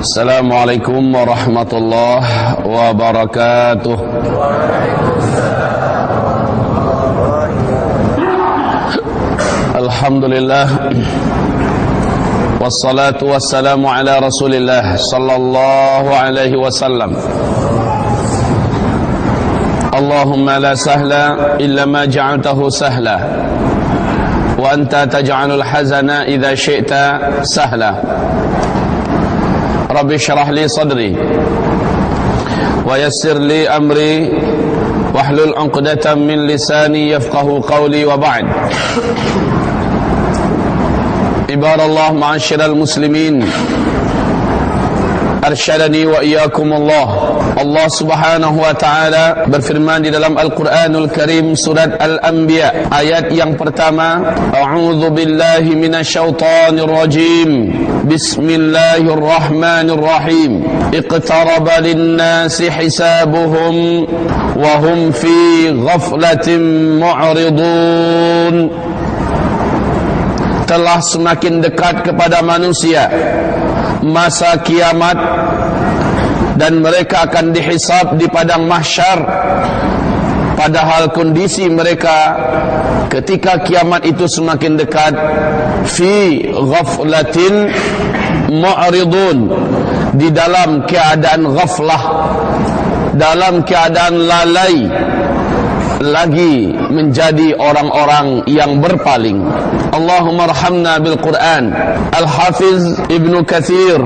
Assalamualaikum warahmatullahi wabarakatuh. Alhamdulillah, wassalatu wassalamu ala Rasulillah sallallahu alaihi wasallam. Allahumma la sahla illa ma ja'altahu sahla wa anta taj'alul hazana idza syi'ta sahla. Rabbi syrah li sadri wa yassir li amri wahlul 'uqdatam min lisani yafqahu qawli wa ba'd. Ibadallah ma'asyiral muslimin, arsyadani wa iyyakumullah. Allah Subhanahu wa taala berfirman di dalam Al-Qur'anul Karim surat Al-Anbiya ayat yang pertama, a'udzu billahi minasyaitonir rajim. Bismillahirrahmanirrahim. Iqtaraba lin-nasi hisabuhum wa hum fi ghaflatin mu'ridun. Telah semakin dekat kepada manusia masa kiamat dan mereka akan dihisab di padang mahsyar, padahal kondisi mereka ketika kiamat itu semakin dekat, fi ghaflatin mu'ridun, di dalam keadaan ghaflah, dalam keadaan lalai, lagi menjadi orang-orang yang berpaling. Allahumma arhamna bil Quran. Al-Hafiz Ibnu Katsir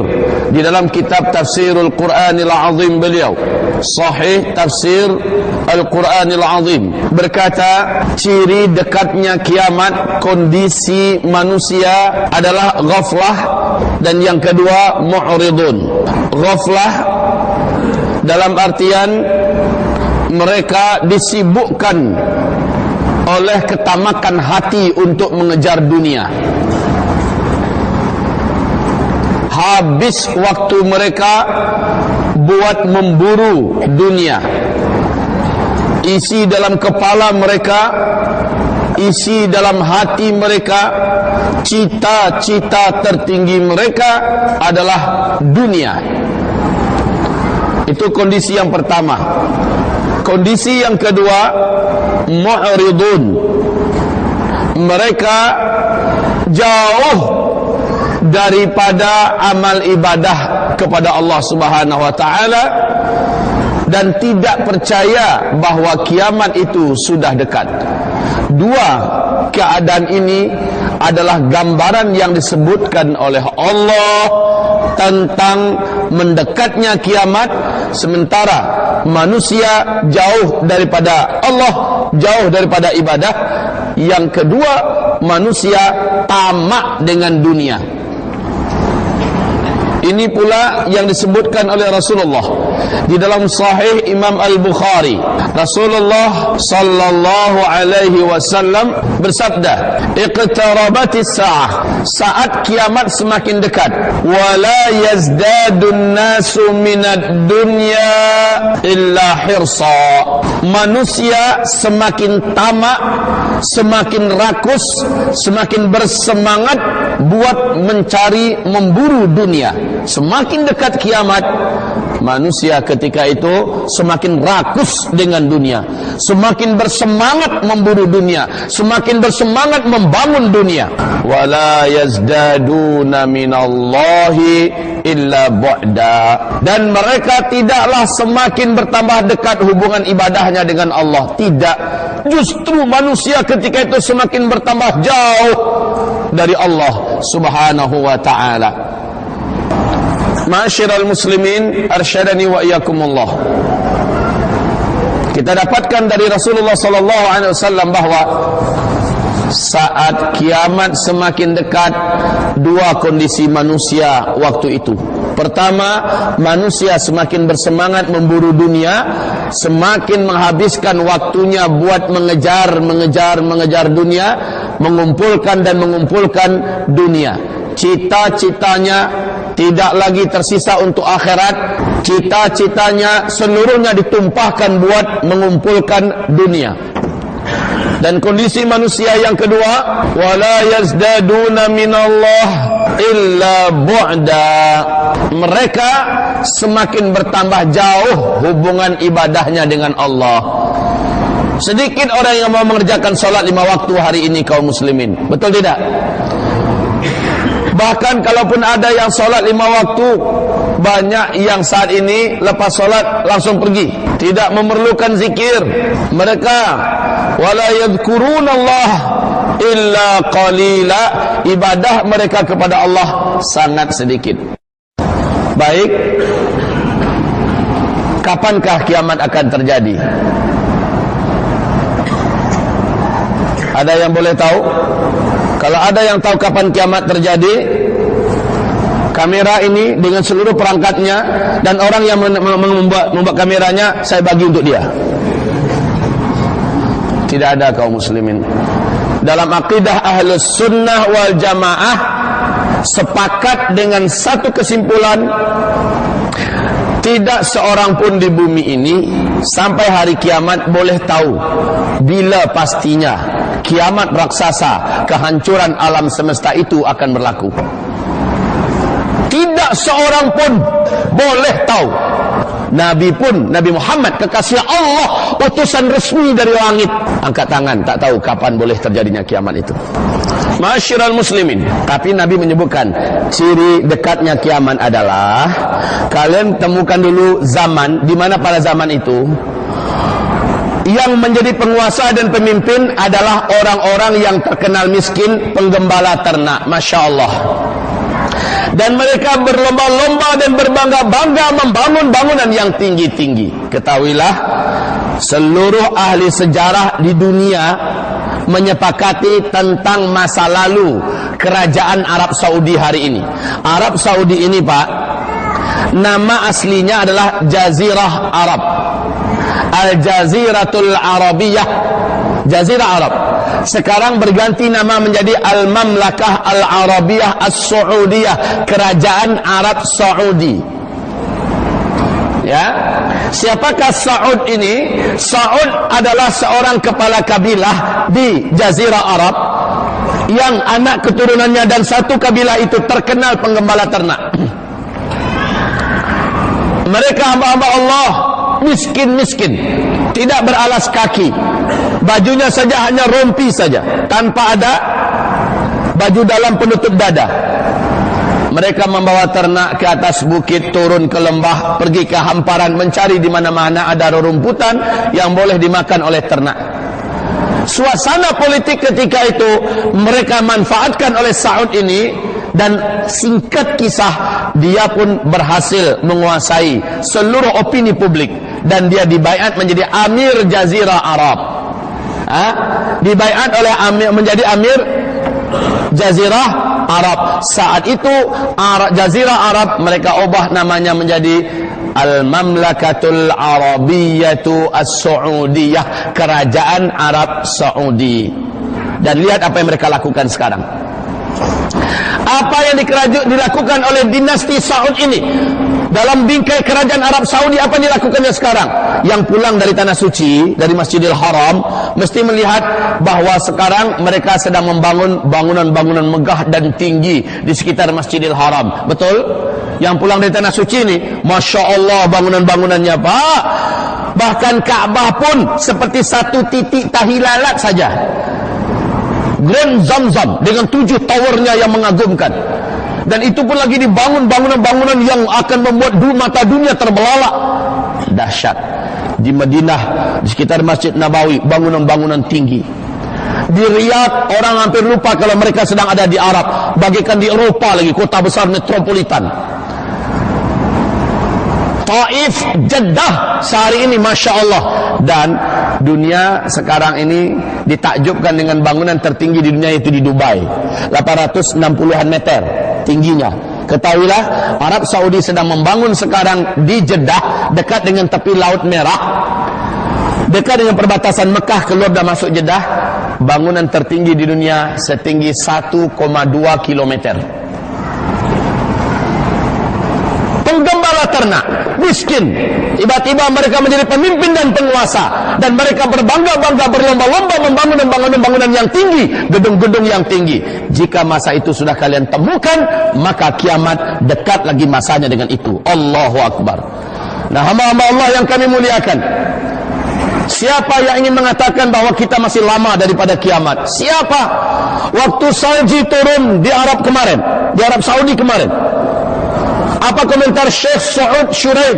di dalam kitab Tafsirul Quranil Azim beliau, Sahih Tafsir Al-Quranil Azim, berkata ciri dekatnya kiamat, kondisi manusia adalah ghaflah, dan yang kedua mu'ridun. Ghaflah dalam artian mereka disibukkan oleh ketamakan hati untuk mengejar dunia. Habis waktu mereka buat memburu dunia. Isi dalam kepala mereka, isi dalam hati mereka, cita-cita tertinggi mereka adalah dunia. Itu kondisi yang pertama. Kondisi yang kedua, mu'ridun. Mereka jauh daripada amal ibadah kepada Allah Subhanahu wa taala dan tidak percaya bahwa kiamat itu sudah dekat. Dua keadaan ini adalah gambaran yang disebutkan oleh Allah tentang mendekatnya kiamat, sementara manusia jauh daripada Allah, jauh daripada ibadah. Yang kedua, manusia tamak dengan dunia. Ini pula yang disebutkan oleh Rasulullah di dalam Sahih Imam Al-Bukhari. Rasulullah sallallahu alaihi wasallam bersabda, iqtarabatis sa'ah, saat kiamat semakin dekat, wala yazdadun nasu minad dunya illa hirsa. Manusia semakin tamak, semakin rakus, semakin bersemangat buat mencari, memburu dunia. Semakin dekat kiamat, manusia ketika itu semakin rakus dengan dunia, semakin bersemangat memburu dunia, semakin bersemangat membangun dunia. Wala yazdaduna minallahi illa bu'da, dan mereka tidaklah semakin bertambah dekat hubungan ibadahnya dengan Allah. Tidak, justru manusia ketika itu semakin bertambah jauh dari Allah Subhanahu wa ta'ala. Ma'asyiral muslimin, arsyadani wa iyyakumullah. Kita dapatkan dari Rasulullah sallallahu alaihi wasallam bahwa saat kiamat semakin dekat, dua kondisi manusia waktu itu. Pertama, manusia semakin bersemangat memburu dunia, semakin menghabiskan waktunya buat mengejar dunia, mengumpulkan dunia. Cita-citanya tidak lagi tersisa untuk akhirat. Cita-citanya seluruhnya ditumpahkan buat mengumpulkan dunia. Dan kondisi manusia yang kedua, wala yazdaduna minallah illa bu'da. Mereka semakin bertambah jauh hubungan ibadahnya dengan Allah. Sedikit orang yang mau mengerjakan solat 5 waktu hari ini kaum muslimin. Betul tidak? Bahkan kalaupun ada yang solat 5 waktu, banyak yang saat ini lepas solat langsung pergi, tidak memerlukan zikir. Mereka wala yadhkurunallah illa qalila. Ibadah mereka kepada Allah sangat sedikit. Baik, kapankah kiamat akan terjadi? Ada yang boleh tahu? Kalau ada yang tahu kapan kiamat terjadi, kamera ini dengan seluruh perangkatnya dan orang yang membuat kameranya, saya bagi untuk dia. Tidak ada kaum muslimin. Dalam akidah Ahlus Sunnah wal Jamaah sepakat dengan satu kesimpulan, tidak seorang pun di bumi ini sampai hari kiamat boleh tahu bila pastinya kiamat raksasa, kehancuran alam semesta itu akan berlaku. Tidak seorang pun boleh tahu. Nabi pun, Nabi Muhammad kekasih Allah, utusan resmi dari langit, angkat tangan, tak tahu kapan boleh terjadinya kiamat itu. Ma'asyiral muslimin. Tapi Nabi menyebutkan ciri dekatnya kiamat adalah kalian temukan dulu zaman di mana pada zaman itu yang menjadi penguasa dan pemimpin adalah orang-orang yang terkenal miskin, penggembala ternak. Masya Allah. Dan mereka berlomba-lomba dan berbangga-bangga membangun bangunan yang tinggi-tinggi. Ketahuilah, seluruh ahli sejarah di dunia menyepakati tentang masa lalu kerajaan Arab Saudi hari ini. Arab Saudi ini, Pak, nama aslinya adalah Jazirah Arab, Al-Jaziratul Arabiyah, Jazirah Arab. Sekarang berganti nama menjadi Al-Mamlakah Al-Arabiyah As-Saudiyah, Kerajaan Arab Saudi. Ya, siapakah Saud ini? Saud adalah seorang kepala kabilah di Jazirah Arab yang anak keturunannya dan satu kabilah itu terkenal penggembala ternak. Mereka hamba-hamba Allah, miskin-miskin, tidak beralas kaki, bajunya saja hanya rompi saja, tanpa ada baju dalam penutup dada. Mereka membawa ternak ke atas bukit, turun ke lembah, pergi ke hamparan, mencari di mana-mana ada rerumputan yang boleh dimakan oleh ternak. Suasana politik ketika itu mereka manfaatkan oleh Saud ini, dan singkat kisah, dia pun berhasil menguasai seluruh opini publik dan dia dibaiat menjadi Amir Jazirah Arab. Dibaiat oleh Amir, menjadi Amir Jazirah Arab. Saat itu Jazirah Arab mereka ubah namanya menjadi Al-Mamlakatul Arabiyatu As-Saudiyah, Kerajaan Arab Saudi. Dan lihat apa yang mereka lakukan sekarang. Apa yang dilakukan oleh dinasti Saud ini dalam bingkai kerajaan Arab Saudi, apa yang dilakukannya sekarang? Yang pulang dari tanah suci, dari Masjidil Haram, mesti melihat bahwa sekarang mereka sedang membangun bangunan-bangunan megah dan tinggi di sekitar Masjidil Haram. Betul? Yang pulang dari tanah suci ini, Masya Allah bangunan-bangunannya, Pak. Bahkan Ka'bah pun seperti satu titik tahi lalat saja. Grand Zamzam dengan 7 towernya yang mengagumkan. Dan itu pun lagi dibangun bangunan-bangunan yang akan membuat mata dunia terbelalak. Dahsyat. Di Madinah, di sekitar Masjid Nabawi, bangunan-bangunan tinggi. Di Riyadh, orang hampir lupa kalau mereka sedang ada di Arab. Bagaikan di Eropa lagi, kota besar metropolitan. Taif, Jeddah sehari ini Masya Allah. Dan dunia sekarang ini ditakjubkan dengan bangunan tertinggi di dunia, itu di Dubai, 860-an meter tingginya. Ketahuilah, Arab Saudi sedang membangun sekarang di Jeddah, dekat dengan tepi Laut Merah, dekat dengan perbatasan Mekah, keluar dan masuk Jeddah, bangunan tertinggi di dunia setinggi 1,2 kilometer. Penggembala ternak, miskin. Tiba-tiba mereka menjadi pemimpin dan penguasa, dan mereka berbangga-bangga, berlomba-lomba membangun bangunan yang tinggi, gedung-gedung yang tinggi. Jika masa itu sudah kalian temukan, maka kiamat dekat lagi masanya dengan itu. Allahu Akbar. Nah, hamba-hamba Allah yang kami muliakan, siapa yang ingin mengatakan bahwa kita masih lama daripada kiamat? Siapa? Waktu salji turun di Arab kemarin, di Arab Saudi kemarin, apa komentar Syekh Saud Shuraim,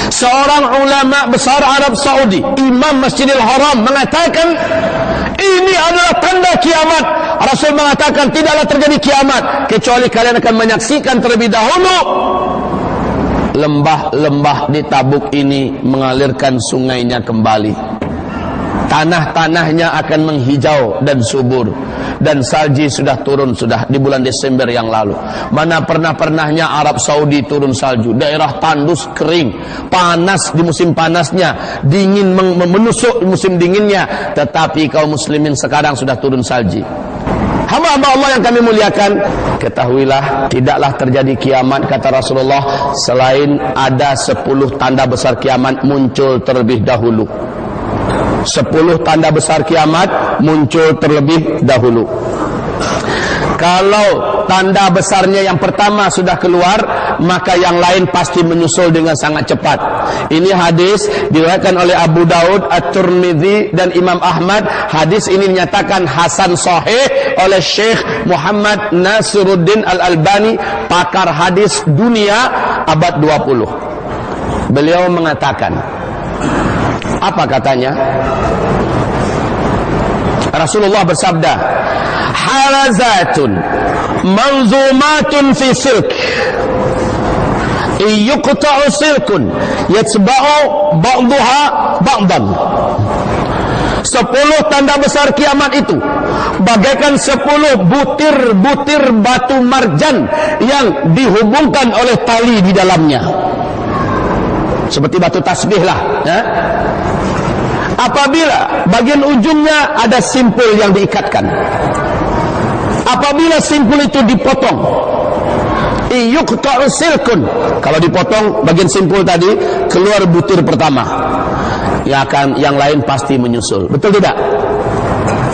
seorang ulama besar Arab Saudi, Imam Masjidil Haram, mengatakan ini adalah tanda kiamat. Rasul mengatakan tidaklah terjadi kiamat kecuali kalian akan menyaksikan terlebih dahulu lembah-lembah di Tabuk ini mengalirkan sungainya kembali. Tanah-tanahnya akan menghijau dan subur. Dan salji sudah turun sudah di bulan Desember yang lalu. Mana pernah-pernahnya Arab Saudi turun salju. Daerah tandus kering, panas di musim panasnya, dingin menusuk di musim dinginnya. Tetapi kaum muslimin sekarang sudah turun salji. Hamba-hamba Allah yang kami muliakan, ketahuilah tidaklah terjadi kiamat, kata Rasulullah, selain ada 10 tanda besar kiamat muncul terlebih dahulu. 10 tanda besar kiamat muncul terlebih dahulu. Kalau tanda besarnya yang pertama sudah keluar, maka yang lain pasti menyusul dengan sangat cepat. Ini hadis diriwayatkan oleh Abu Daud, At-Tirmidzi dan Imam Ahmad. Hadis ini dinyatakan hasan sahih oleh Syekh Muhammad Nasiruddin Al-Albani, pakar hadis dunia abad 20. Beliau mengatakan, apa katanya? Rasulullah bersabda, harazatun manzumatun fi silk, yuqta'u silkun yatba'u ba'daha ba'dan. 10 tanda besar kiamat itu bagaikan 10 butir-butir batu marjan yang dihubungkan oleh tali di dalamnya, seperti batu tasbih lah, ya? Apabila bagian ujungnya ada simpul yang diikatkan, apabila simpul itu dipotong, yuqta'u silkun, kalau dipotong bagian simpul tadi, keluar butir pertama, yang lain pasti menyusul. Betul tidak?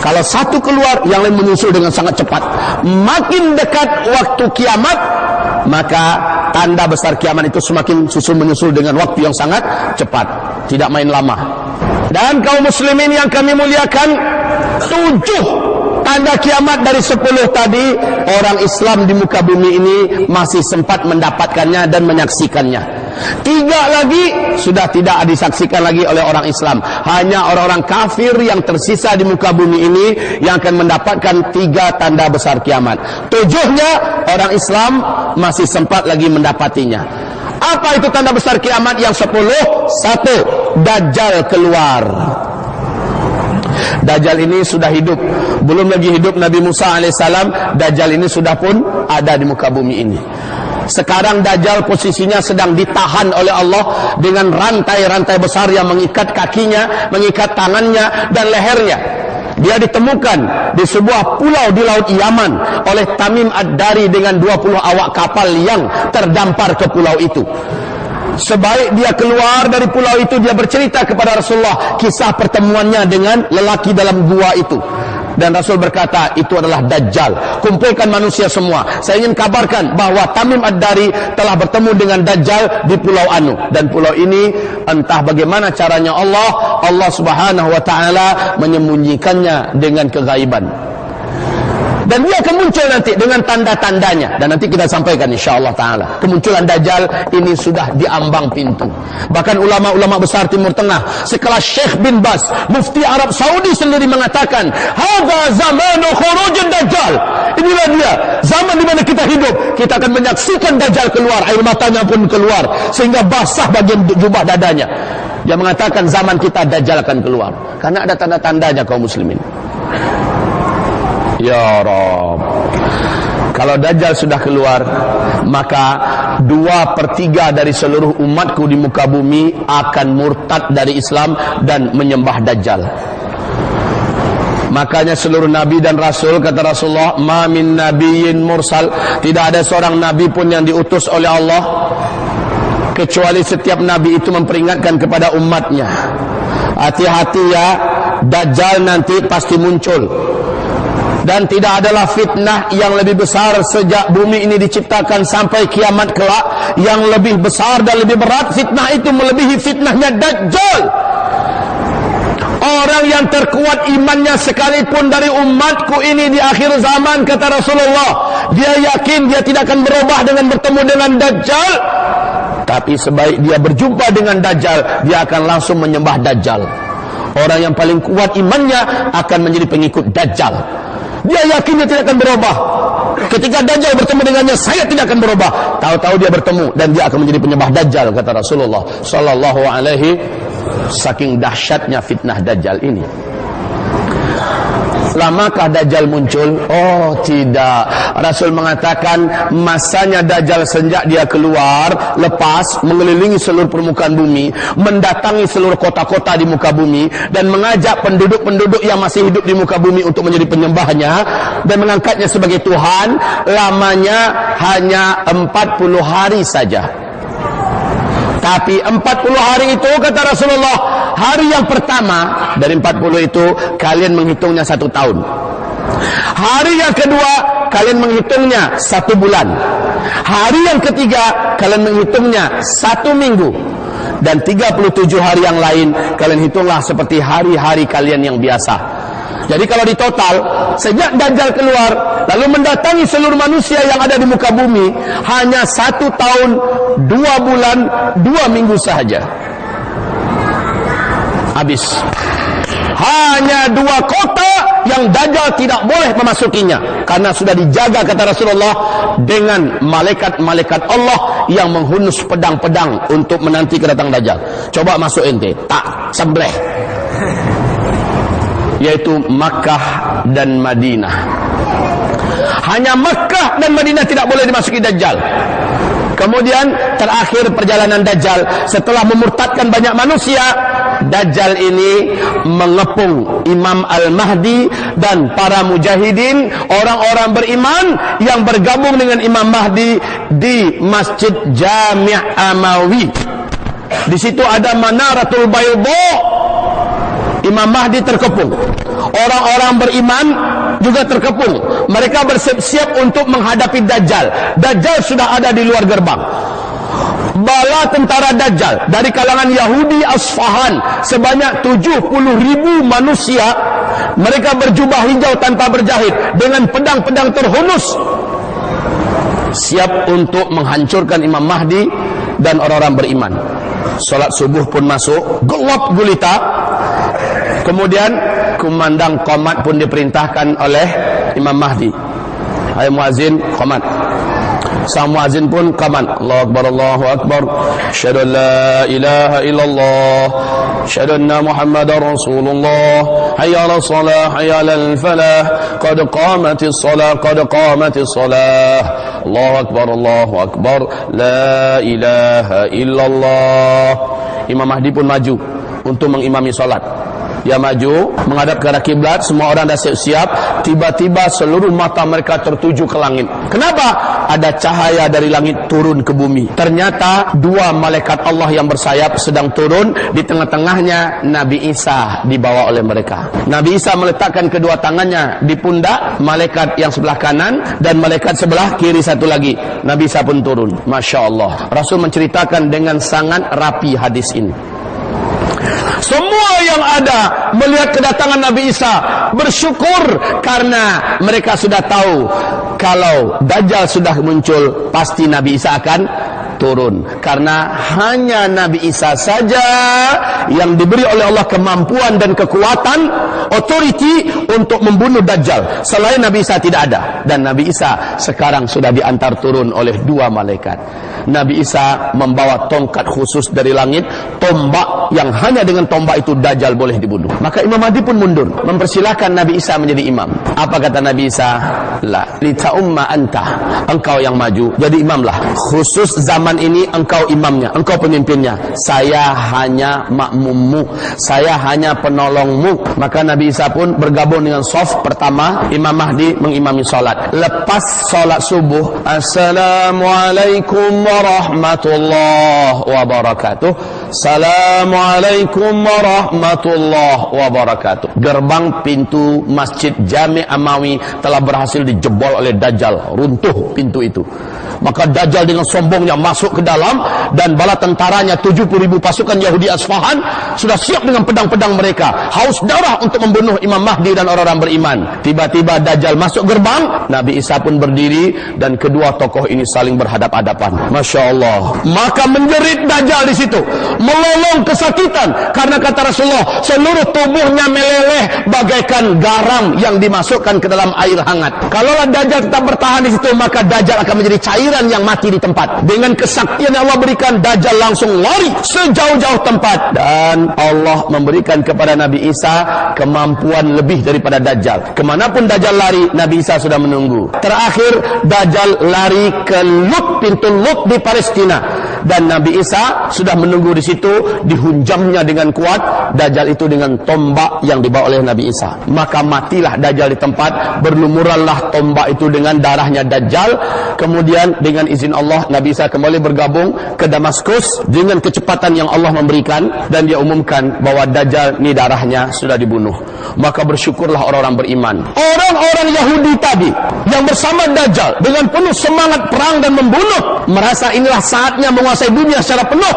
Kalau satu keluar, yang lain menyusul dengan sangat cepat. Makin dekat waktu kiamat, maka tanda besar kiamat itu semakin menyusul dengan waktu yang sangat cepat, tidak main lama. Dan kaum muslimin yang kami muliakan, 7 tanda kiamat dari 10 tadi, orang Islam di muka bumi ini masih sempat mendapatkannya dan menyaksikannya. 3 lagi sudah tidak disaksikan lagi oleh orang Islam. Hanya orang-orang kafir yang tersisa di muka bumi ini yang akan mendapatkan 3 tanda besar kiamat. 7-nya orang Islam masih sempat lagi mendapatinya. Apa itu tanda besar kiamat yang 10? 1. Dajjal keluar. Dajjal ini sudah hidup. Belum lagi hidup Nabi Musa alaihissalam, Dajjal ini sudah pun ada di muka bumi ini. Sekarang Dajjal posisinya sedang ditahan oleh Allah dengan rantai-rantai besar yang mengikat kakinya, mengikat tangannya dan lehernya. Dia ditemukan di sebuah pulau di Laut Yaman oleh Tamim Ad-Dari dengan 20 awak kapal yang terdampar ke pulau itu. Sebaik dia keluar dari pulau itu, dia bercerita kepada Rasulullah kisah pertemuannya dengan lelaki dalam gua itu. Dan Rasul berkata, itu adalah Dajjal. Kumpulkan manusia semua, saya ingin kabarkan bahwa Tamim Ad-Dari telah bertemu dengan Dajjal di Pulau Anu. Dan pulau ini entah bagaimana caranya Allah subhanahu wa ta'ala menyembunyikannya dengan kegaiban. Dan dia akan muncul nanti dengan tanda-tandanya. Dan nanti kita sampaikan insyaAllah ta'ala. Kemunculan Dajjal ini sudah diambang pintu. Bahkan ulama-ulama besar Timur Tengah, sekelas Syekh bin Bas, mufti Arab Saudi sendiri mengatakan, hadza zamanu khurujud Dajjal. Inilah dia, zaman di mana kita hidup. Kita akan menyaksikan Dajjal keluar, air matanya pun keluar, sehingga basah bagian jubah dadanya. Dia mengatakan zaman kita Dajjal akan keluar. Karena ada tanda-tandanya kaum muslimin. Ya Rabb, kalau Dajjal sudah keluar, maka 2/3 dari seluruh umatku di muka bumi akan murtad dari Islam dan menyembah Dajjal. Makanya seluruh nabi dan rasul, kata Rasulullah, ma min nabiyyin mursal, tidak ada seorang nabi pun yang diutus oleh Allah kecuali setiap nabi itu memperingatkan kepada umatnya, hati-hati ya, Dajjal nanti pasti muncul. Dan tidak adalah fitnah yang lebih besar sejak bumi ini diciptakan sampai kiamat kelak yang lebih besar dan lebih berat. Fitnah itu melebihi fitnahnya Dajjal. Orang yang terkuat imannya sekalipun dari umatku ini di akhir zaman, kata Rasulullah, dia yakin dia tidak akan berubah dengan bertemu dengan Dajjal. Tapi sebaik dia berjumpa dengan Dajjal, dia akan langsung menyembah Dajjal. Orang yang paling kuat imannya akan menjadi pengikut Dajjal. Dia yakin dia tidak akan berubah. Ketika Dajjal bertemu dengannya, saya tidak akan berubah. Tahu-tahu dia bertemu dan dia akan menjadi penyembah Dajjal, kata Rasulullah sallallahu alaihi. Saking dahsyatnya fitnah Dajjal ini. Lamakah Dajjal muncul? Oh tidak. Rasul mengatakan masanya Dajjal sejak dia keluar, lepas mengelilingi seluruh permukaan bumi, mendatangi seluruh kota-kota di muka bumi, dan mengajak penduduk-penduduk yang masih hidup di muka bumi untuk menjadi penyembahnya dan mengangkatnya sebagai Tuhan. Lamanya hanya 40 hari saja. Tapi 40 hari itu, kata Rasulullah, hari yang pertama dari 40 itu kalian menghitungnya 1 tahun. Hari yang kedua kalian menghitungnya 1 bulan. Hari yang ketiga kalian menghitungnya 1 minggu. Dan 37 hari yang lain kalian hitunglah seperti hari-hari kalian yang biasa. Jadi kalau di total, sejak Dajjal keluar lalu mendatangi seluruh manusia yang ada di muka bumi, hanya 1 tahun 2 bulan 2 minggu sahaja. Habis. Hanya 2 kota yang Dajjal tidak boleh memasukinya, karena sudah dijaga, kata Rasulullah, dengan malaikat-malaikat Allah yang menghunus pedang-pedang untuk menanti kedatangan Dajjal. Coba masuk ente, tak sembelih. Yaitu Makkah dan Madinah. Hanya Makkah dan Madinah tidak boleh dimasuki Dajjal. Kemudian terakhir perjalanan Dajjal, setelah memurtadkan banyak manusia, Dajjal ini mengepung Imam Al-Mahdi dan para mujahidin, orang-orang beriman yang bergabung dengan Imam Mahdi di Masjid Jami' Amawi. Di situ ada Manaratul Bayda. Imam Mahdi terkepung. Orang-orang beriman juga terkepung. Mereka bersiap-siap untuk menghadapi Dajjal. Dajjal sudah ada di luar gerbang. Bala tentara Dajjal dari kalangan Yahudi Asfahan sebanyak 70.000 manusia. Mereka berjubah hijau tanpa berjahit dengan pedang-pedang terhunus, siap untuk menghancurkan Imam Mahdi dan orang-orang beriman. Salat subuh pun masuk, gelap gulita. Kemudian kumandang qomat pun diperintahkan oleh Imam Mahdi. Hai muazin, qomat. Sang muazin pun qomat. Allahu Akbar, Allahu Akbar. Asyhadu an la ilaha illallah. Asyhadu anna Muhammadar Rasulullah. Hayya 'alas shalah, hayya 'alal falah. Qad qamatis shalah, qad qamatis shalah. Allahu Akbar, Allahu Akbar. La ilaha illallah. Imam Mahdi pun maju untuk mengimami salat. Dia maju menghadap ke arah kiblat, semua orang dah siap-siap. Tiba-tiba seluruh mata mereka tertuju ke langit. Kenapa? Ada cahaya dari langit turun ke bumi. Ternyata 2 malaikat Allah yang bersayap sedang turun. Di tengah-tengahnya Nabi Isa dibawa oleh mereka. Nabi Isa meletakkan kedua tangannya di pundak malaikat yang sebelah kanan, dan malaikat sebelah kiri satu lagi. Nabi Isa pun turun. Masya Allah. Rasul menceritakan dengan sangat rapi hadis ini. Semua yang ada melihat kedatangan Nabi Isa bersyukur, karena mereka sudah tahu kalau Dajjal sudah muncul, pasti Nabi Isa akan turun. Karena hanya Nabi Isa saja yang diberi oleh Allah kemampuan dan kekuatan, authority untuk membunuh Dajjal. Selain Nabi Isa tidak ada. Dan Nabi Isa sekarang sudah diantar turun oleh 2 malaikat. Nabi Isa membawa tongkat khusus dari langit, tombak yang hanya dengan tombak itu Dajjal boleh dibunuh. Maka Imam Mahdi pun mundur, mempersilahkan Nabi Isa menjadi imam. Apa kata Nabi Isa? La li ta'umma anta, engkau yang maju, jadi imamlah. Khusus zaman zaman ini engkau imamnya, engkau pemimpinnya, saya hanya makmummu, saya hanya penolongmu. Maka Nabi Isa pun bergabung dengan saf pertama, Imam Mahdi mengimami salat. Lepas salat subuh, Assalamualaikum warahmatullahi wabarakatuh, Assalamualaikum warahmatullahi wabarakatuh. Gerbang pintu Masjid Jami' Amawi telah berhasil dijebol oleh Dajjal, runtuh pintu itu. Maka Dajjal dengan sombongnya masuk ke dalam, dan bala tentaranya 70.000 pasukan Yahudi Asfahan sudah siap dengan pedang-pedang mereka, haus darah untuk membunuh Imam Mahdi dan orang-orang beriman. Tiba-tiba Dajjal masuk gerbang, Nabi Isa pun berdiri, dan kedua tokoh ini saling berhadap-hadapan. Masya Allah. Maka menjerit Dajjal di situ, melolong kesakitan, karena kata Rasulullah, seluruh tubuhnya meleleh bagaikan garam yang dimasukkan ke dalam air hangat. Kalaulah Dajjal tetap bertahan di situ, maka Dajjal akan menjadi cairan yang mati di tempat. Dengan kesaktian yang Allah berikan, Dajjal langsung lari sejauh-jauh tempat, dan Allah memberikan kepada Nabi Isa kemampuan lebih daripada Dajjal. Kemanapun Dajjal lari, Nabi Isa sudah menunggu. Terakhir Dajjal lari ke Lut, pintu Lut di Palestina, dan Nabi Isa sudah menunggu di situ. Dihunjamnya dengan kuat Dajjal itu dengan tombak yang dibawa oleh Nabi Isa. Maka matilah Dajjal di tempat, berlumuranlah tombak itu dengan darahnya Dajjal. Kemudian dengan izin Allah, Nabi Isa kembali bergabung ke Damaskus dengan kecepatan yang Allah memberikan, dan dia umumkan bahwa Dajjal ini darahnya sudah dibunuh. Maka bersyukurlah orang-orang beriman. Orang-orang Yahudi tadi yang bersama Dajjal dengan penuh semangat perang dan membunuh, merasa inilah saatnya menguasai dunia secara penuh.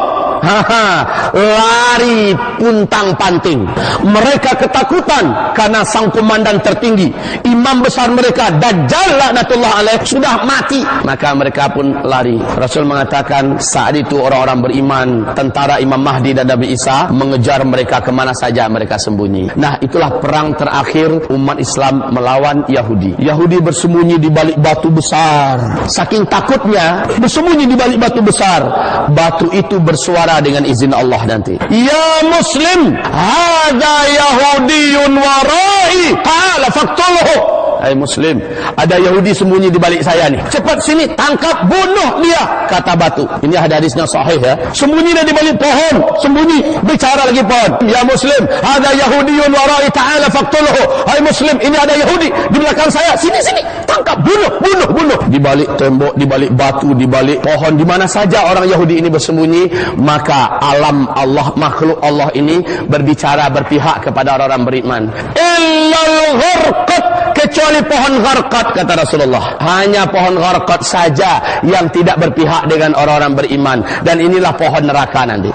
Lari puntang-panting. Mereka ketakutan karena sang komandan tertinggi, imam besar mereka, Dajjal laknatullah alaih, sudah mati. Maka mereka pun lari. Rasul mengatakan saat itu orang-orang beriman, tentara Imam Mahdi dan Nabi Isa mengejar mereka kemana saja mereka sembunyi. Nah, itulah perang terakhir umat Islam melawan Yahudi. Yahudi bersembunyi di balik batu besar. Saking takutnya bersembunyi di balik batu besar. Batu itu bersuara dengan izin Allah nanti. Ya Muslim, hadza Yahudiyun warai, qala faqtulhu. Hai Muslim, ada Yahudi sembunyi di balik saya nih. Cepat sini, tangkap, bunuh dia, kata batu. Ini hadisnya sahih ya. Sembunyi dia di balik pohon, sembunyi, bicara lagi pohon. Ya Muslim, ada Yahudiyun warai, ta'ala faqtulhu. Hai Muslim, ini ada Yahudi di belakang saya. Sini, tangkap, bunuh. Di balik tembok, di balik batu, di balik pohon, di mana saja orang Yahudi ini bersembunyi, maka alam Allah, makhluk Allah ini berbicara, berpihak kepada orang-orang beriman. Illal gharqat, kecuali pohon gharqat, kata Rasulullah. Hanya pohon gharqat saja yang tidak berpihak dengan orang-orang beriman, dan inilah pohon neraka nanti.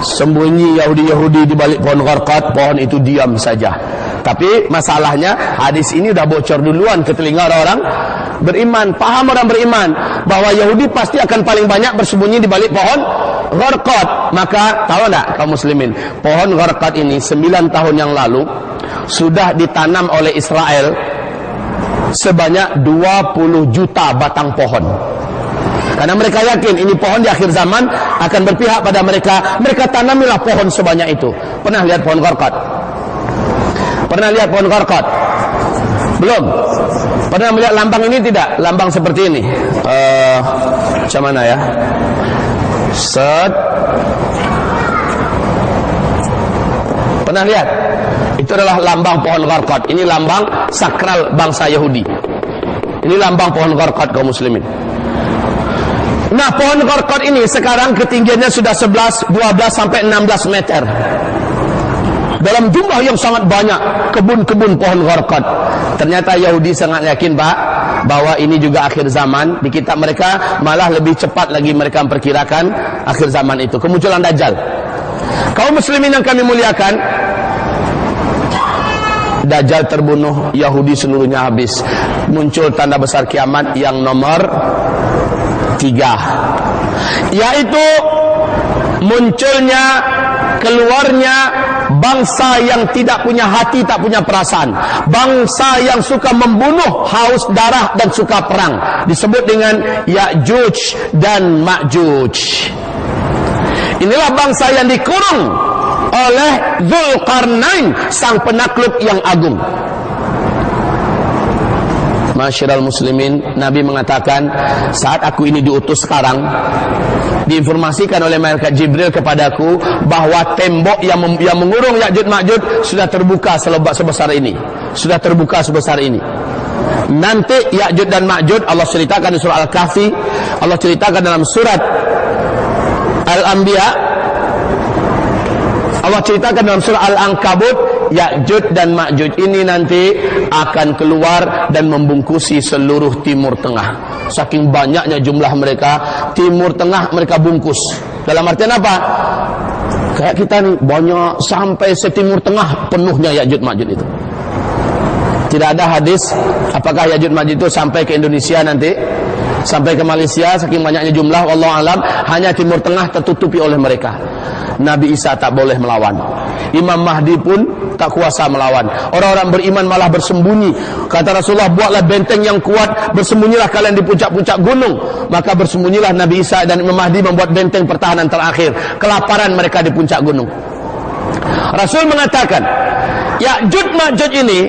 Sembunyi Yahudi-Yahudi di balik pohon gharqat, pohon itu diam saja. Tapi masalahnya hadis ini sudah bocor duluan ke telinga orang-orang beriman. Paham orang beriman bahwa Yahudi pasti akan paling banyak bersembunyi di balik pohon gharqat. Maka tahu tak kaum muslimin, pohon gharqat ini 9 tahun yang lalu sudah ditanam oleh Israel sebanyak 20 juta batang pohon. Karena mereka yakin ini pohon di akhir zaman akan berpihak pada mereka. Mereka tanamilah pohon sebanyak itu. Pernah lihat pohon gharqat? Pernah lihat pohon gharqat? Belum? Pernah melihat lambang ini tidak? Lambang seperti ini. Macam mana ya? Set. Pernah lihat? Itu adalah lambang pohon gharqat. Ini lambang sakral bangsa Yahudi. Ini lambang pohon gharqat kaum muslimin. Nah, pohon gharqat ini sekarang ketinggiannya sudah 11, 12 sampai 16 meter. Dalam jumlah yang sangat banyak kebun-kebun pohon gharqat. Ternyata Yahudi sangat yakin, Pak, bahwa ini juga akhir zaman. Di kitab mereka malah lebih cepat lagi mereka memperkirakan akhir zaman itu, kemunculan Dajjal. Kaum muslimin yang kami muliakan, Dajjal terbunuh, Yahudi seluruhnya habis. Muncul tanda besar kiamat yang nomor 3, yaitu munculnya, keluarnya bangsa yang tidak punya hati, tak punya perasaan. Bangsa yang suka membunuh, haus darah dan suka perang. Disebut dengan Ya'juj dan Ma'juj. Inilah bangsa yang dikurung oleh Dzulqarnain, sang penakluk yang agung. Masyiral muslimin, Nabi mengatakan, saat aku ini diutus sekarang, diinformasikan oleh malaikat Jibril kepadaku bahwa tembok yang mengurung Ya'juj Ma'juj sudah terbuka sebesar ini. Sudah terbuka sebesar ini. Nanti Ya'juj dan Ma'juj Allah ceritakan di surah Al-Kahfi, Allah ceritakan dalam surat Al-Anbiya, Allah ceritakan dalam surah Al-Ankabut, Ya'juj dan Ma'juj ini nanti akan keluar dan membungkusi seluruh Timur Tengah. Saking banyaknya jumlah mereka, Timur Tengah mereka bungkus. Dalam artian apa? Kayak kita nih, banyak sampai setimur Tengah penuhnya Ya'juj Ma'juj itu. Tidak ada hadis apakah Ya'juj Ma'juj itu sampai ke Indonesia nanti, sampai ke Malaysia, saking banyaknya jumlah, wallahu alam. Hanya Timur Tengah tertutupi oleh mereka. Nabi Isa tak boleh melawan, Imam Mahdi pun tak kuasa melawan. Orang-orang beriman malah bersembunyi. Kata Rasulullah, buatlah benteng yang kuat, bersembunyilah kalian di puncak-puncak gunung. Maka bersembunyilah Nabi Isa dan Imam Mahdi membuat benteng pertahanan terakhir. Kelaparan mereka di puncak gunung. Rasul mengatakan, Ya'juj Ma'juj ini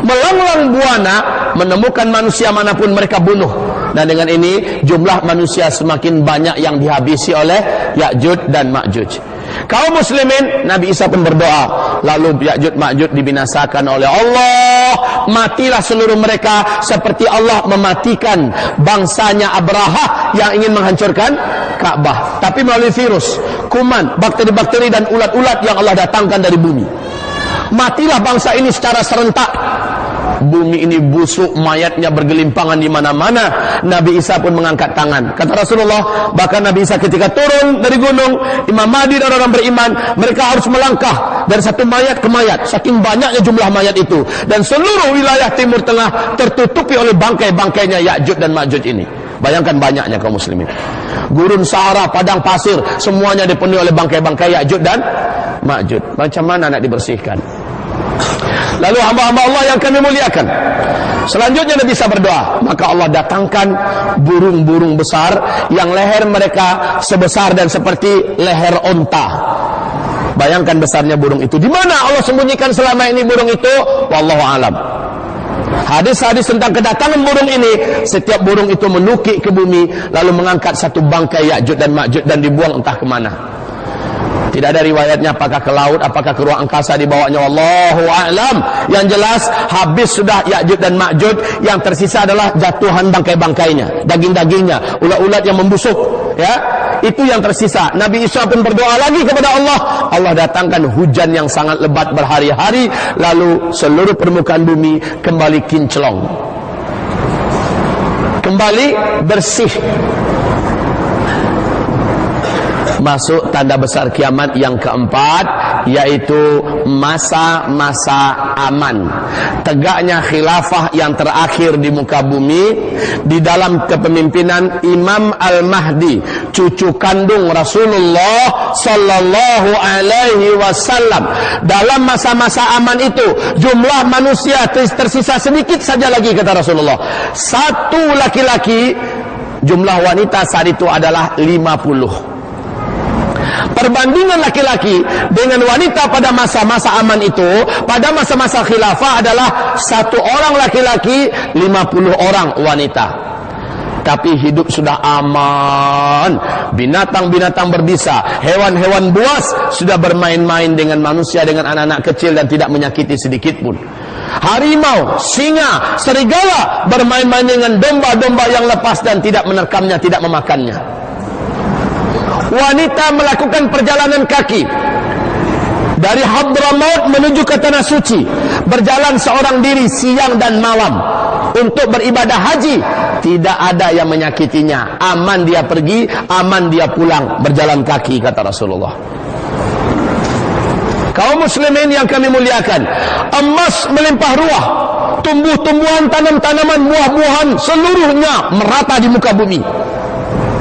melanglang buana, menemukan manusia manapun mereka bunuh. Dan dengan ini jumlah manusia semakin banyak yang dihabisi oleh Ya'juj dan Ma'juj. Kaum muslimin, Nabi Isa pun berdoa, lalu Ya'juj Ma'juj dibinasakan oleh Allah. Matilah seluruh mereka seperti Allah mematikan bangsanya Abraha yang ingin menghancurkan Ka'bah, tapi melalui virus, kuman, bakteri-bakteri dan ulat-ulat yang Allah datangkan dari bumi. Matilah bangsa ini secara serentak. Bumi ini busuk, mayatnya bergelimpangan di mana-mana. Nabi Isa pun mengangkat tangan. Kata Rasulullah, bahkan Nabi Isa ketika turun dari gunung, Imam Mahdi dan orang beriman, mereka harus melangkah dari satu mayat ke mayat, saking banyaknya jumlah mayat itu. Dan seluruh wilayah Timur Tengah tertutupi oleh bangkai-bangkainya Ya'juj dan Ma'juj ini. Bayangkan banyaknya kaum muslimin. Gurun Sahara, padang pasir, semuanya dipenuhi oleh bangkai-bangkai Ya'juj dan Ma'juj. Macam mana nak dibersihkan? Lalu hamba-hamba Allah yang kami muliakan, selanjutnya Nabi Isa berdoa, maka Allah datangkan burung-burung besar yang leher mereka sebesar dan seperti leher onta. Bayangkan besarnya burung itu. Di mana Allah sembunyikan selama ini burung itu? Wallahu alam. Hadis-hadis tentang kedatangan burung ini, setiap burung itu menukik ke bumi lalu mengangkat satu bangkai Ya'juj dan Ma'juj dan dibuang entah kemana. Tidak ada riwayatnya apakah ke laut, apakah ke ruang angkasa dibawanya, wallahu a'lam. Yang jelas habis sudah Ya'juj dan Ma'juj, yang tersisa adalah jatuhan bangkai-bangkainya, daging-dagingnya, ulat-ulat yang membusuk, ya. Itu yang tersisa. Nabi Isa pun berdoa lagi kepada Allah. Allah datangkan hujan yang sangat lebat berhari-hari, lalu seluruh permukaan bumi kembali kinclong, kembali bersih. Masuk tanda besar kiamat yang keempat, yaitu masa-masa aman. Tegaknya khilafah yang terakhir di muka bumi di dalam kepemimpinan Imam Al-Mahdi, cucu kandung Rasulullah sallallahu alaihi wasallam. Dalam masa-masa aman itu, jumlah manusia tersisa sedikit saja lagi, kata Rasulullah. Satu laki-laki, jumlah wanita saat itu adalah 50. Perbandingan laki-laki dengan wanita pada masa-masa aman itu, pada masa-masa khilafah adalah satu orang laki-laki, 50 orang wanita. Tapi hidup sudah aman. Binatang-binatang berbisa, hewan-hewan buas sudah bermain-main dengan manusia, dengan anak-anak kecil dan tidak menyakiti sedikit pun. Harimau, singa, serigala bermain-main dengan domba-domba yang lepas dan tidak menerkamnya, tidak memakannya. Wanita melakukan perjalanan kaki dari Hadramaut menuju ke Tanah Suci, berjalan seorang diri siang dan malam untuk beribadah haji. Tidak ada yang menyakitinya. Aman dia pergi, aman dia pulang, berjalan kaki, kata Rasulullah. Kaum muslimin yang kami muliakan, emas melimpah ruah, tumbuh-tumbuhan, tanam-tanaman, buah-buahan seluruhnya merata di muka bumi.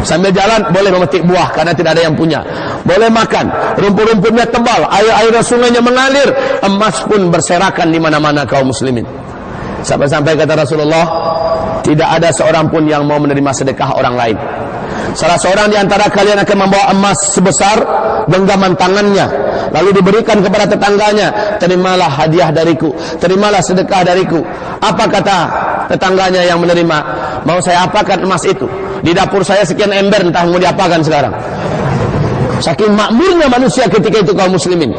Sambil jalan boleh memetik buah karena tidak ada yang punya. Boleh makan, rumput-rumputnya tebal, air-air sungainya mengalir, emas pun berserakan di mana-mana kaum muslimin. Sampai-sampai kata Rasulullah, tidak ada seorang pun yang mau menerima sedekah orang lain. Salah seorang di antara kalian akan membawa emas sebesar genggaman tangannya, lalu diberikan kepada tetangganya, terimalah hadiah dariku, terimalah sedekah dariku. Apa kata tetangganya yang menerima? Mau saya apakan emas itu? Di dapur saya sekian ember, entah mau diapakan sekarang. Saking makmurnya manusia ketika itu kaum muslimin.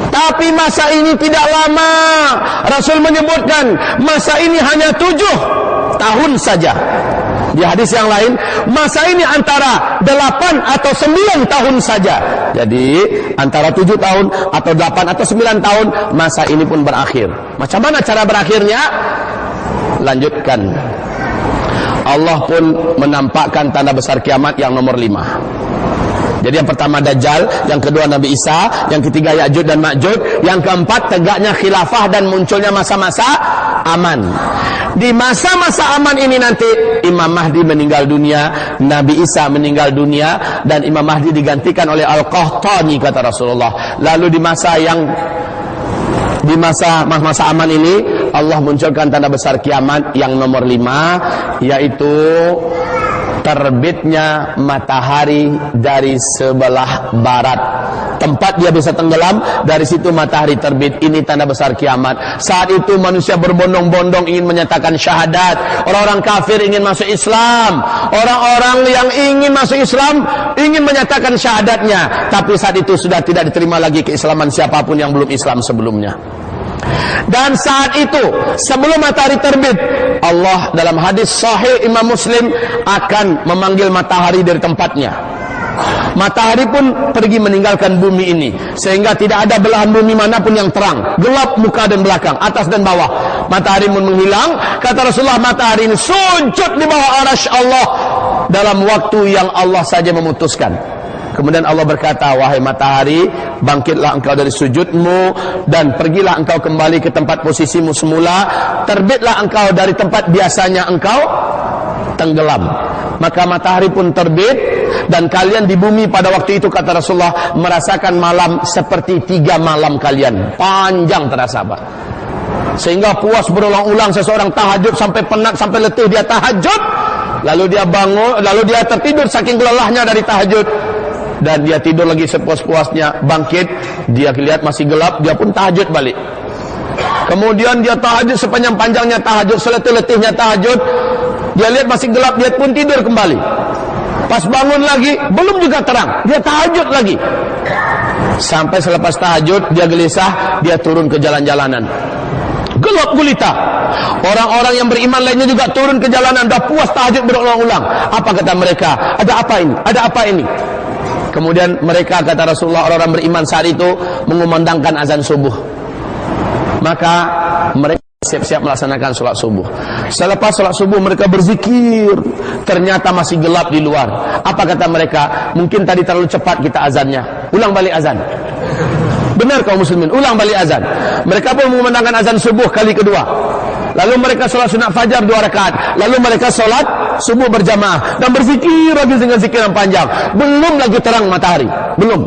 Tapi masa ini tidak lama. Rasul menyebutkan masa ini hanya 7 tahun saja. Di hadis yang lain, masa ini antara 8 atau 9 tahun saja. Jadi antara 7 tahun atau 8 atau 9 tahun, masa ini pun berakhir. Macam mana cara berakhirnya? Lanjutkan. Allah pun menampakkan tanda besar kiamat yang nomor 5. Jadi yang pertama Dajjal, yang kedua Nabi Isa, yang ketiga Ya'juj dan Ma'juj, yang keempat tegaknya khilafah dan munculnya masa-masa aman. Di masa-masa aman ini nanti Imam Mahdi meninggal dunia, Nabi Isa meninggal dunia, dan Imam Mahdi digantikan oleh Al-Qahtani kata Rasulullah. Lalu di masa aman ini Allah munculkan tanda besar kiamat yang nomor 5, yaitu terbitnya matahari dari sebelah barat. Tempat dia bisa tenggelam, dari situ matahari terbit. Ini tanda besar kiamat. Saat itu manusia berbondong-bondong ingin menyatakan syahadat. Orang-orang kafir ingin masuk Islam. Orang-orang yang ingin masuk Islam ingin menyatakan syahadatnya. Tapi saat itu sudah tidak diterima lagi keislaman siapapun yang belum Islam sebelumnya. Dan saat itu sebelum matahari terbit, Allah dalam hadis sahih Imam Muslim akan memanggil matahari dari tempatnya. Matahari pun pergi meninggalkan bumi ini, sehingga tidak ada belahan bumi manapun yang terang, gelap muka dan belakang, atas dan bawah. Matahari pun menghilang. Kata Rasulullah, matahari ini sujud di bawah arasy Allah dalam waktu yang Allah saja memutuskan. Kemudian Allah berkata, wahai matahari, bangkitlah engkau dari sujudmu dan pergilah engkau kembali ke tempat posisimu semula. Terbitlah engkau dari tempat biasanya engkau tenggelam. Maka matahari pun terbit, dan kalian di bumi pada waktu itu kata Rasulullah merasakan malam seperti 3 malam kalian. Panjang terasa Pak. Sehingga puas berulang-ulang seseorang tahajud sampai penat, sampai letih dia tahajud. Lalu dia bangun, lalu dia tertidur saking lelahnya dari tahajud. Dan dia tidur lagi sepuas-puasnya, bangkit, dia lihat masih gelap, dia pun tahajud balik. Kemudian dia tahajud sepanjang-panjangnya tahajud, seletih-letihnya tahajud, dia lihat masih gelap, dia pun tidur kembali. Pas bangun lagi, belum juga terang, dia tahajud lagi. Sampai selepas tahajud, dia gelisah, dia turun ke jalan-jalanan. Gelap gulita. Orang-orang yang beriman lainnya juga turun ke jalanan, dah puas tahajud berulang-ulang. Apa kata mereka? Ada apa ini? Ada apa ini? Kemudian mereka, kata Rasulullah, orang-orang beriman saat itu mengumandangkan azan subuh. Maka mereka siap-siap melaksanakan sholat subuh. Selepas sholat subuh mereka berzikir. Ternyata masih gelap di luar. Apa kata mereka? Mungkin tadi terlalu cepat kita azannya. Ulang balik azan. Benar kaum muslimin, ulang balik azan. Mereka pun mengumandangkan azan subuh kali kedua. Lalu mereka sholat sunat fajar 2 rakaat. Lalu mereka sholat subuh berjamaah dan berzikir lagi dengan zikir yang panjang. Belum lagi terang matahari, belum.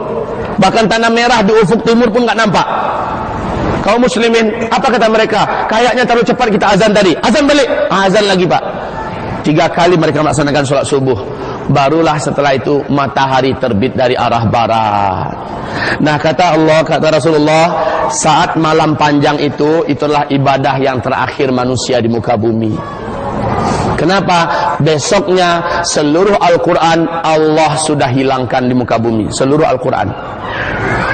Bahkan tanah merah di ufuk timur pun nggak nampak. Kaum muslimin, apa kata mereka? Kayaknya terlalu cepat kita azan tadi. Azan balik, azan lagi Pak. 3 kali mereka melaksanakan sholat subuh. Barulah setelah itu matahari terbit dari arah barat. Nah kata Allah, kata Rasulullah, saat malam panjang itu, itulah ibadah yang terakhir manusia di muka bumi. Kenapa? Besoknya seluruh Al-Quran Allah sudah hilangkan di muka bumi. Seluruh Al-Quran.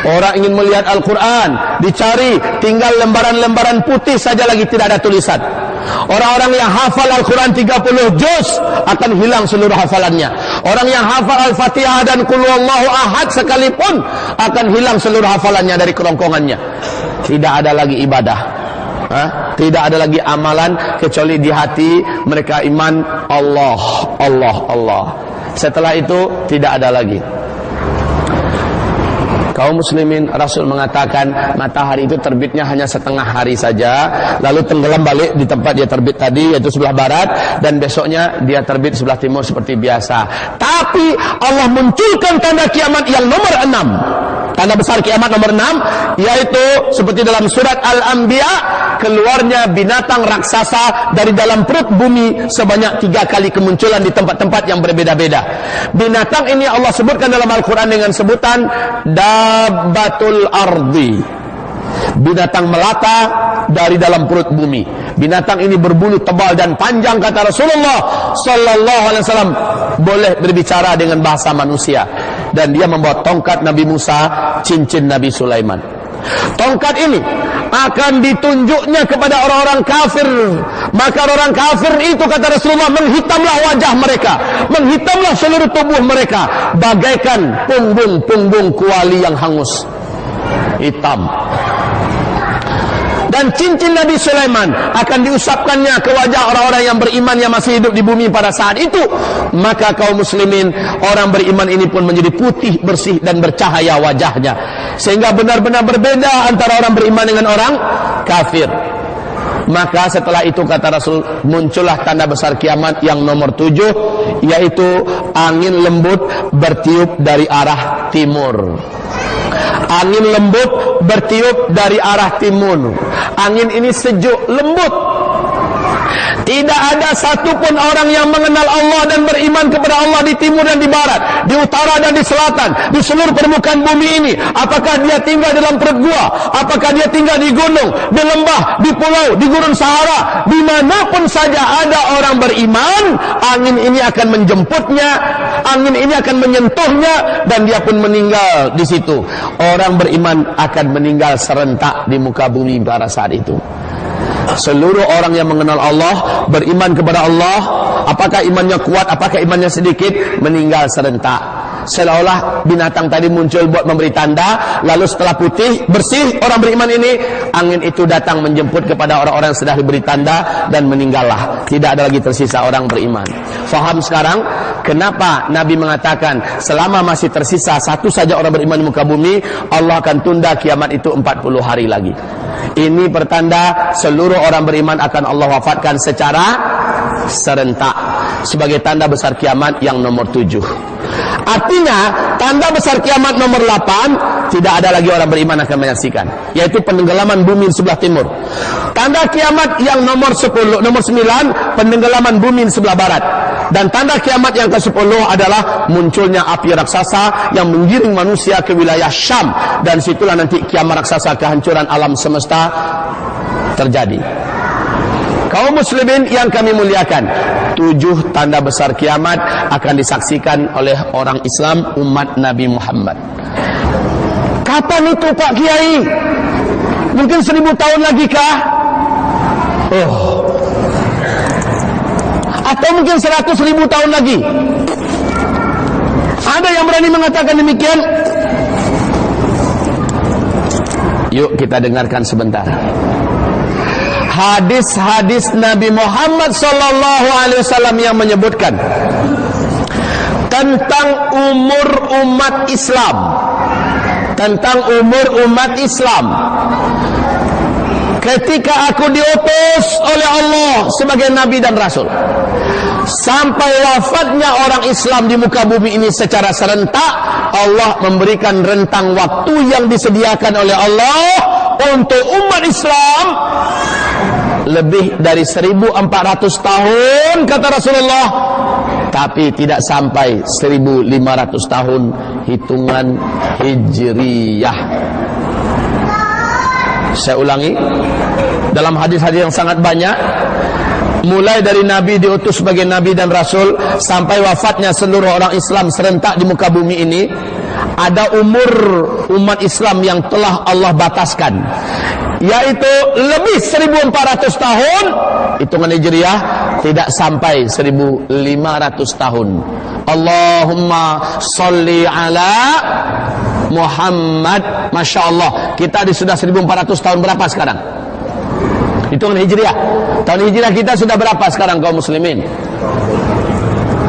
Orang ingin melihat Al-Quran, dicari, tinggal lembaran-lembaran putih saja lagi, tidak ada tulisan. Orang-orang yang hafal Al-Quran 30 juz akan hilang seluruh hafalannya. Orang yang hafal Al-Fatihah dan Qul Huwallahu Ahad sekalipun akan hilang seluruh hafalannya dari kerongkongannya. Tidak ada lagi ibadah, tidak ada lagi amalan kecuali di hati mereka iman Allah, Allah, Allah. Setelah itu tidak ada lagi. Kaum muslimin, Rasul mengatakan matahari itu terbitnya hanya setengah hari saja, lalu tenggelam balik di tempat dia terbit tadi, yaitu sebelah barat, dan besoknya dia terbit sebelah timur seperti biasa. Tapi Allah munculkan tanda kiamat yang nomor 6. Tanda besar kiamat nomor 6, yaitu seperti dalam surat Al-Anbiya, keluarnya binatang raksasa dari dalam perut bumi sebanyak 3 kali kemunculan di tempat-tempat yang berbeda-beda. Binatang ini Allah sebutkan dalam Al-Quran dengan sebutan Dabbatul Ardi, binatang melata dari dalam perut bumi. Binatang ini berbulu tebal dan panjang, kata Rasulullah sallallahu alaihi wasallam, boleh berbicara dengan bahasa manusia, dan dia membawa tongkat Nabi Musa, cincin Nabi Sulaiman. Tongkat ini akan ditunjuknya kepada orang-orang kafir, maka orang kafir itu, kata Rasulullah, menghitamlah wajah mereka, menghitamlah seluruh tubuh mereka, bagaikan punggung-punggung kuali yang hangus, hitam. Dan cincin Nabi Sulaiman akan diusapkannya ke wajah orang-orang yang beriman yang masih hidup di bumi pada saat itu. Maka kaum muslimin, orang beriman ini pun menjadi putih, bersih dan bercahaya wajahnya, sehingga benar-benar berbeda antara orang beriman dengan orang kafir. Maka setelah itu, kata Rasul, muncullah tanda besar kiamat yang nomor 7, yaitu angin lembut bertiup dari arah timur. Angin lembut bertiup dari arah timur. Angin ini sejuk, lembut. Tidak ada satupun orang yang mengenal Allah dan beriman kepada Allah di timur dan di barat, di utara dan di selatan, di seluruh permukaan bumi ini. Apakah dia tinggal dalam perut gua, apakah dia tinggal di gunung, di lembah, di pulau, di gurun Sahara, dimanapun saja ada orang beriman, angin ini akan menjemputnya, angin ini akan menyentuhnya, dan dia pun meninggal di situ. Orang beriman akan meninggal serentak di muka bumi pada saat itu. Seluruh orang yang mengenal Allah, beriman kepada Allah, apakah imannya kuat, apakah imannya sedikit, meninggal serentak. Seolah-olah binatang tadi muncul buat memberi tanda, lalu setelah putih, bersih orang beriman ini, angin itu datang menjemput kepada orang-orang yang sudah diberi tanda, dan meninggallah. Tidak ada lagi tersisa orang beriman. Faham sekarang kenapa Nabi mengatakan selama masih tersisa satu saja orang beriman di muka bumi, Allah akan tunda kiamat itu 40 hari lagi. Ini pertanda seluruh orang beriman akan Allah wafatkan secara serentak, sebagai tanda besar kiamat yang nomor 7. Artinya tanda besar kiamat nomor 8 tidak ada lagi orang beriman akan menyaksikan, yaitu penenggelaman bumi di sebelah timur. Tanda kiamat yang nomor 10, nomor 9, penenggelaman bumi di sebelah barat. Dan tanda kiamat yang ke-10 adalah munculnya api raksasa yang menggiring manusia ke wilayah Syam, dan situlah nanti kiamat raksasa, kehancuran alam semesta terjadi. Kaum muslimin yang kami muliakan, 7 tanda besar kiamat akan disaksikan oleh orang Islam umat Nabi Muhammad. Kapan itu Pak Kiai? Mungkin 1000 tahun lagi kah? Atau mungkin 100.000 tahun lagi? Ada yang berani mengatakan demikian? Yuk kita dengarkan sebentar hadis-hadis Nabi Muhammad sallallahu alaihi wasallam yang menyebutkan tentang umur umat Islam, tentang umur umat Islam ketika aku diutus oleh Allah sebagai Nabi dan Rasul, sampai wafatnya orang Islam di muka bumi ini secara serentak. Allah memberikan rentang waktu yang disediakan oleh Allah untuk umat Islam lebih dari 1400 tahun, kata Rasulullah, tapi tidak sampai 1500 tahun hitungan Hijriyah. Saya ulangi, dalam hadis-hadis yang sangat banyak, mulai dari Nabi diutus sebagai Nabi dan Rasul sampai wafatnya seluruh orang Islam serentak di muka bumi ini, ada umur umat Islam yang telah Allah bataskan, yaitu lebih 1400 tahun hitungan Hijriyah, tidak sampai 1500 tahun. Allahumma salli ala Muhammad. Masya Allah, kita sudah 1400 tahun berapa sekarang? Hitungan Hijriyah. Tahun Hijriyah kita sudah berapa sekarang kaum muslimin?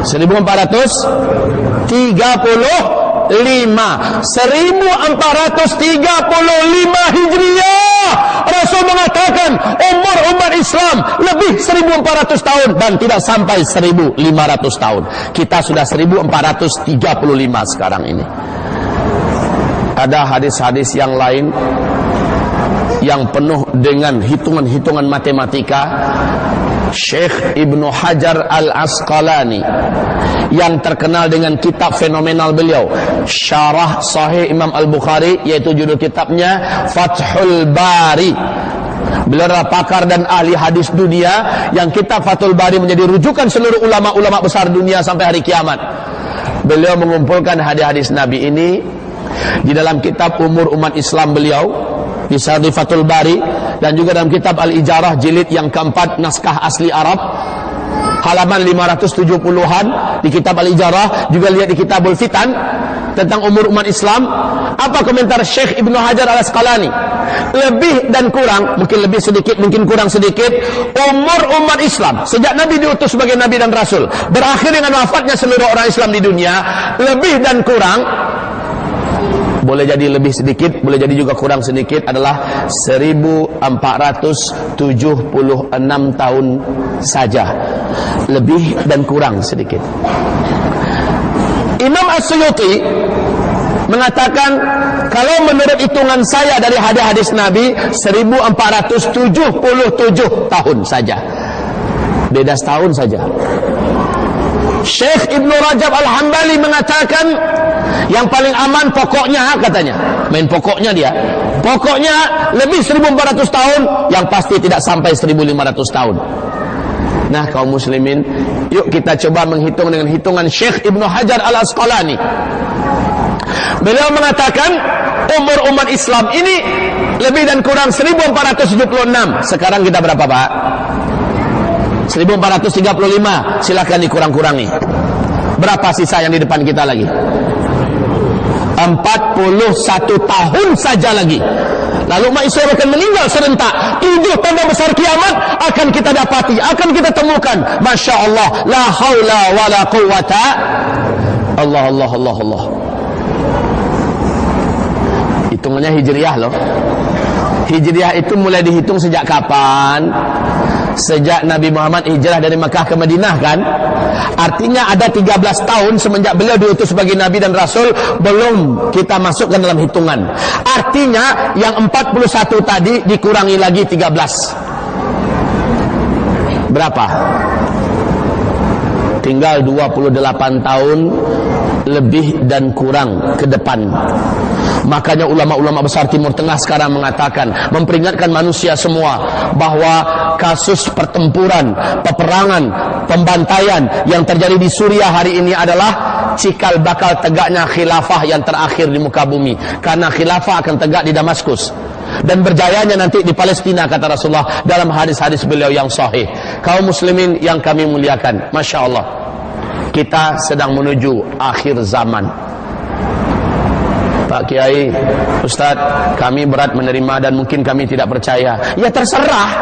1435. 1435 Hijriyah. Rasul mengatakan umur umat Islam lebih 1400 tahun dan tidak sampai 1500 tahun. Kita sudah 1435 sekarang ini. Ada hadis-hadis yang lain yang penuh dengan hitungan-hitungan matematika. Syekh Ibnu Hajar Al-Asqalani yang terkenal dengan kitab fenomenal beliau, Syarah Sahih Imam Al-Bukhari, yaitu judul kitabnya Fathul Bari. Beliau adalah pakar dan ahli hadis dunia yang kitab Fathul Bari menjadi rujukan seluruh ulama-ulama besar dunia sampai hari kiamat. Beliau mengumpulkan hadis-hadis Nabi ini di dalam kitab Umur Umat Islam beliau, di Syarah Fathul Bari, dan juga dalam kitab Al-Ijarah jilid yang keempat naskah asli Arab halaman 570-an di kitab Al-Ijarah. Juga lihat di Kitabul Fitan tentang umur umat Islam. Apa komentar Syekh Ibnu Hajar Al-Asqalani? Lebih dan kurang, mungkin lebih sedikit, mungkin kurang sedikit, umur umat Islam sejak Nabi diutus sebagai Nabi dan Rasul berakhir dengan wafatnya seluruh orang Islam di dunia, lebih dan kurang, boleh jadi lebih sedikit, boleh jadi juga kurang sedikit, adalah 1476 tahun saja. Lebih dan kurang sedikit. Imam As-Suyuti mengatakan, kalau menurut hitungan saya dari hadis-hadis Nabi, 1477 tahun saja. Beda setahun saja. Syekh Ibnu Rajab Al-Hambali mengatakan, yang paling aman pokoknya, katanya, main pokoknya dia, pokoknya lebih 1400 tahun, yang pasti tidak sampai 1500 tahun. Nah, kaum muslimin, yuk kita coba menghitung dengan hitungan Syekh Ibnu Hajar Al-Asqalani. Beliau mengatakan umur umat Islam ini lebih dan kurang 1476. Sekarang kita berapa, Pak? 1435. Silakan dikurang-kurangi. Berapa sisa yang di depan kita lagi? 41 tahun saja lagi. Lalu umat Islam akan meninggal serentak. 7 tanda besar kiamat akan kita dapati, akan kita temukan. Masya Allah, la haula wa la quwata. Allah. Hitungannya hijriah loh. Hijriah itu mulai dihitung sejak kapan? Sejak Nabi Muhammad hijrah dari Mekah ke Madinah, kan? Artinya ada 13 tahun semenjak beliau diutus sebagai Nabi dan Rasul, belum kita masukkan dalam hitungan. Artinya yang 41 tadi dikurangi lagi 13. Berapa? Tinggal 28 tahun lebih dan kurang ke depan. Makanya ulama-ulama besar Timur Tengah sekarang mengatakan, memperingatkan manusia semua bahwa kasus pertempuran, peperangan, pembantaian yang terjadi di Suriah hari ini adalah cikal bakal tegaknya khilafah yang terakhir di muka bumi. Karena khilafah akan tegak di Damaskus dan berjayanya nanti di Palestina, kata Rasulullah dalam hadis-hadis beliau yang sahih. Kaum muslimin yang kami muliakan, Masya Allah, kita sedang menuju akhir zaman. Pak Kiai, Ustaz, kami berat menerima dan mungkin kami tidak percaya. Ya terserah.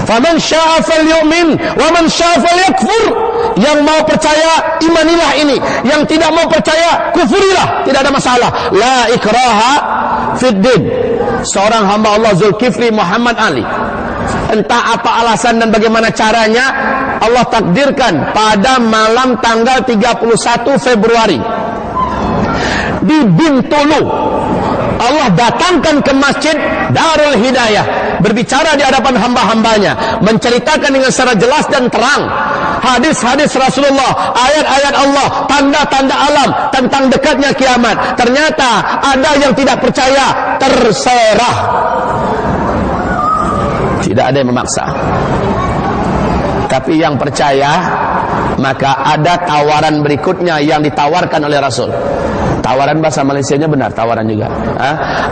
Faman syaa falyu'min wa man syaa falyakfur. Yang mau percaya, imanilah ini. Yang tidak mau percaya, kufurilah. Tidak ada masalah. La ikraha fid din. Seorang hamba Allah, Zulkifli Muhammad Ali, entah apa alasan dan bagaimana caranya, Allah takdirkan pada malam tanggal 31 Februari di Bintulu, Allah datangkan ke masjid Darul Hidayah, berbicara di hadapan hamba-hambanya, menceritakan dengan secara jelas dan terang hadis-hadis Rasulullah, ayat-ayat Allah, tanda-tanda alam tentang dekatnya kiamat. Ternyata ada yang tidak percaya, terserah, tidak ada yang memaksa. Tapi yang percaya, maka ada tawaran berikutnya yang ditawarkan oleh Rasul. Tawaran bahasa Malaysianya benar, tawaran juga.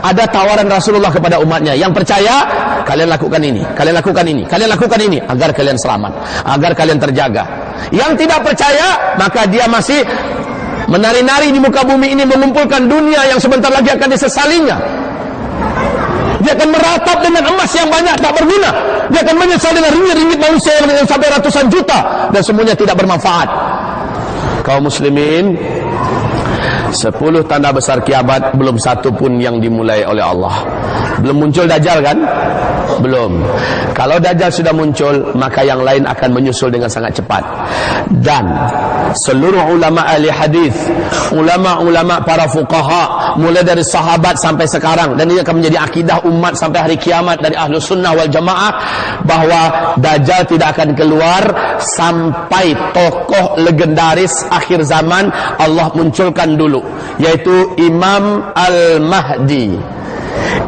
Ada tawaran Rasulullah kepada umatnya. Yang percaya, kalian lakukan ini, kalian lakukan ini, kalian lakukan ini, agar kalian selamat, agar kalian terjaga. Yang tidak percaya, maka dia masih menari-nari di muka bumi ini, mengumpulkan dunia yang sebentar lagi akan disesalinya. Dia akan meratap dengan emas yang banyak, tak berguna. Dia akan menyesal dengan ringgit-ringgit manusia yang sampai ratusan juta, dan semuanya tidak bermanfaat. Kaum muslimin, 10 tanda besar kiamat, belum satu pun yang dimulai oleh Allah. Belum muncul Dajjal kan? Belum. Kalau Dajjal sudah muncul, maka yang lain akan menyusul dengan sangat cepat. Dan seluruh ulama ahli hadis, ulama-ulama para fuqaha, mulai dari sahabat sampai sekarang, dan ini akan menjadi akidah umat sampai hari kiamat dari ahlu sunnah wal jamaah, bahwa Dajjal tidak akan keluar sampai tokoh legendaris akhir zaman Allah munculkan dulu, yaitu Imam Al-Mahdi.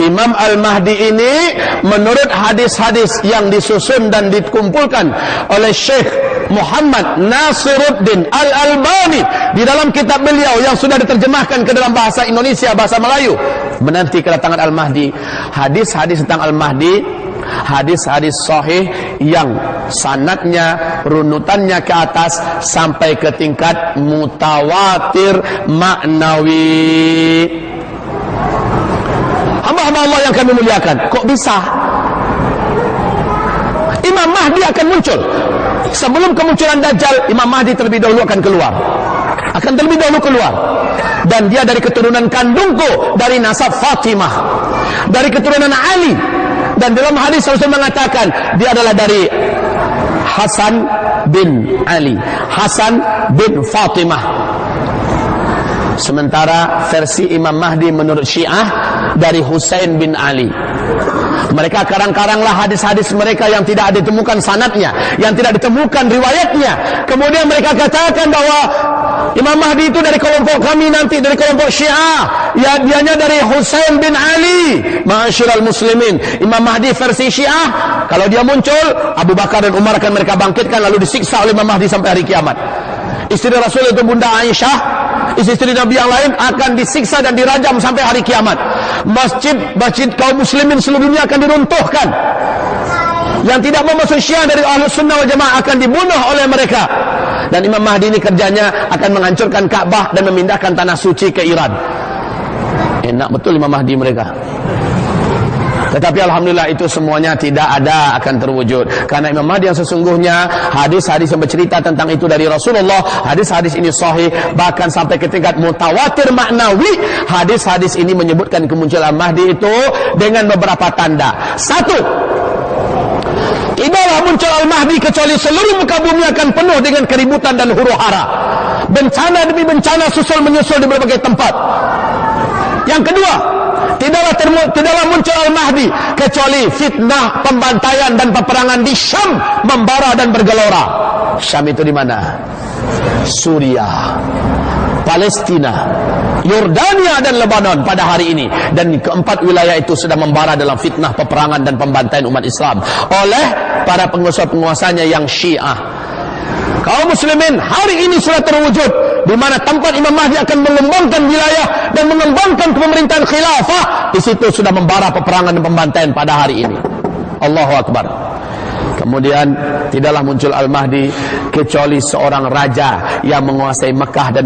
Imam Al-Mahdi ini menurut hadis-hadis yang disusun dan dikumpulkan oleh Syekh Muhammad Nasiruddin Al-Albani di dalam kitab beliau yang sudah diterjemahkan ke dalam bahasa Indonesia, bahasa Melayu, menanti kedatangan Al-Mahdi. Hadis-hadis tentang Al-Mahdi, hadis-hadis sahih yang sanadnya, runutannya ke atas sampai ke tingkat mutawatir maknawi. Hamba-hamba Allah yang kami muliakan, kok bisa Imam Mahdi akan muncul? Sebelum kemunculan Dajjal, Imam Mahdi terlebih dahulu akan keluar. Dan dia dari keturunan kandungku, dari nasab Fatimah, dari keturunan Ali. Dan dalam hadis Rasul mengatakan dia adalah dari Hasan bin Ali, Hasan bin Fatimah. Sementara versi Imam Mahdi menurut Syiah dari Husain bin Ali. Mereka karang-karanglah hadis-hadis mereka yang tidak ditemukan sanadnya, yang tidak ditemukan riwayatnya. Kemudian mereka katakan bahwa Imam Mahdi itu dari kelompok kami nanti, dari kelompok Syiah. Ya, dianya dari Husain bin Ali. Ma'asyiral muslimin, Imam Mahdi versi Syiah, kalau dia muncul, Abu Bakar dan Umar akan mereka bangkitkan lalu disiksa oleh Imam Mahdi sampai hari kiamat. Istri Rasul itu Bunda Aisyah, istri Nabi yang lain akan disiksa dan dirajam sampai hari kiamat. Masjid kaum muslimin seluruh dunia akan diruntuhkan. Yang tidak mau masuk Syiah dari Ahlus Sunnah wal Jamaah akan dibunuh oleh mereka. Dan Imam Mahdi ini kerjanya akan menghancurkan Ka'bah dan memindahkan tanah suci ke Iran. Enak betul Imam Mahdi mereka. Tetapi alhamdulillah itu semuanya tidak ada akan terwujud, karena Imam Mahdi yang sesungguhnya, hadis-hadis yang bercerita tentang itu dari Rasulullah, hadis-hadis ini sahih, bahkan sampai ke tingkat mutawatir maknawi. Hadis-hadis ini menyebutkan kemunculan Mahdi itu dengan beberapa tanda. Satu, tidaklah muncul Al-Mahdi kecuali seluruh muka bumi akan penuh dengan keributan dan huru-hara. Bencana demi bencana menyusul di berbagai tempat. Yang kedua, tidaklah muncul Al-Mahdi kecuali fitnah, pembantaian dan peperangan di Syam membara dan bergelora. Syam itu di mana? Suriah, Palestina, Yordania dan Lebanon pada hari ini. Dan keempat wilayah itu sudah membara dalam fitnah, peperangan dan pembantaian umat Islam oleh para penguasa-penguasanya yang Syiah. Kaum muslimin hari ini sudah terwujud, di mana tempat Imam Mahdi akan mengembangkan wilayah dan mengembangkan pemerintahan khilafah. Di situ sudah membara peperangan dan pembantaian pada hari ini. Allahu Akbar. Kemudian tidaklah muncul Al-Mahdi kecuali seorang raja yang menguasai Mekah dan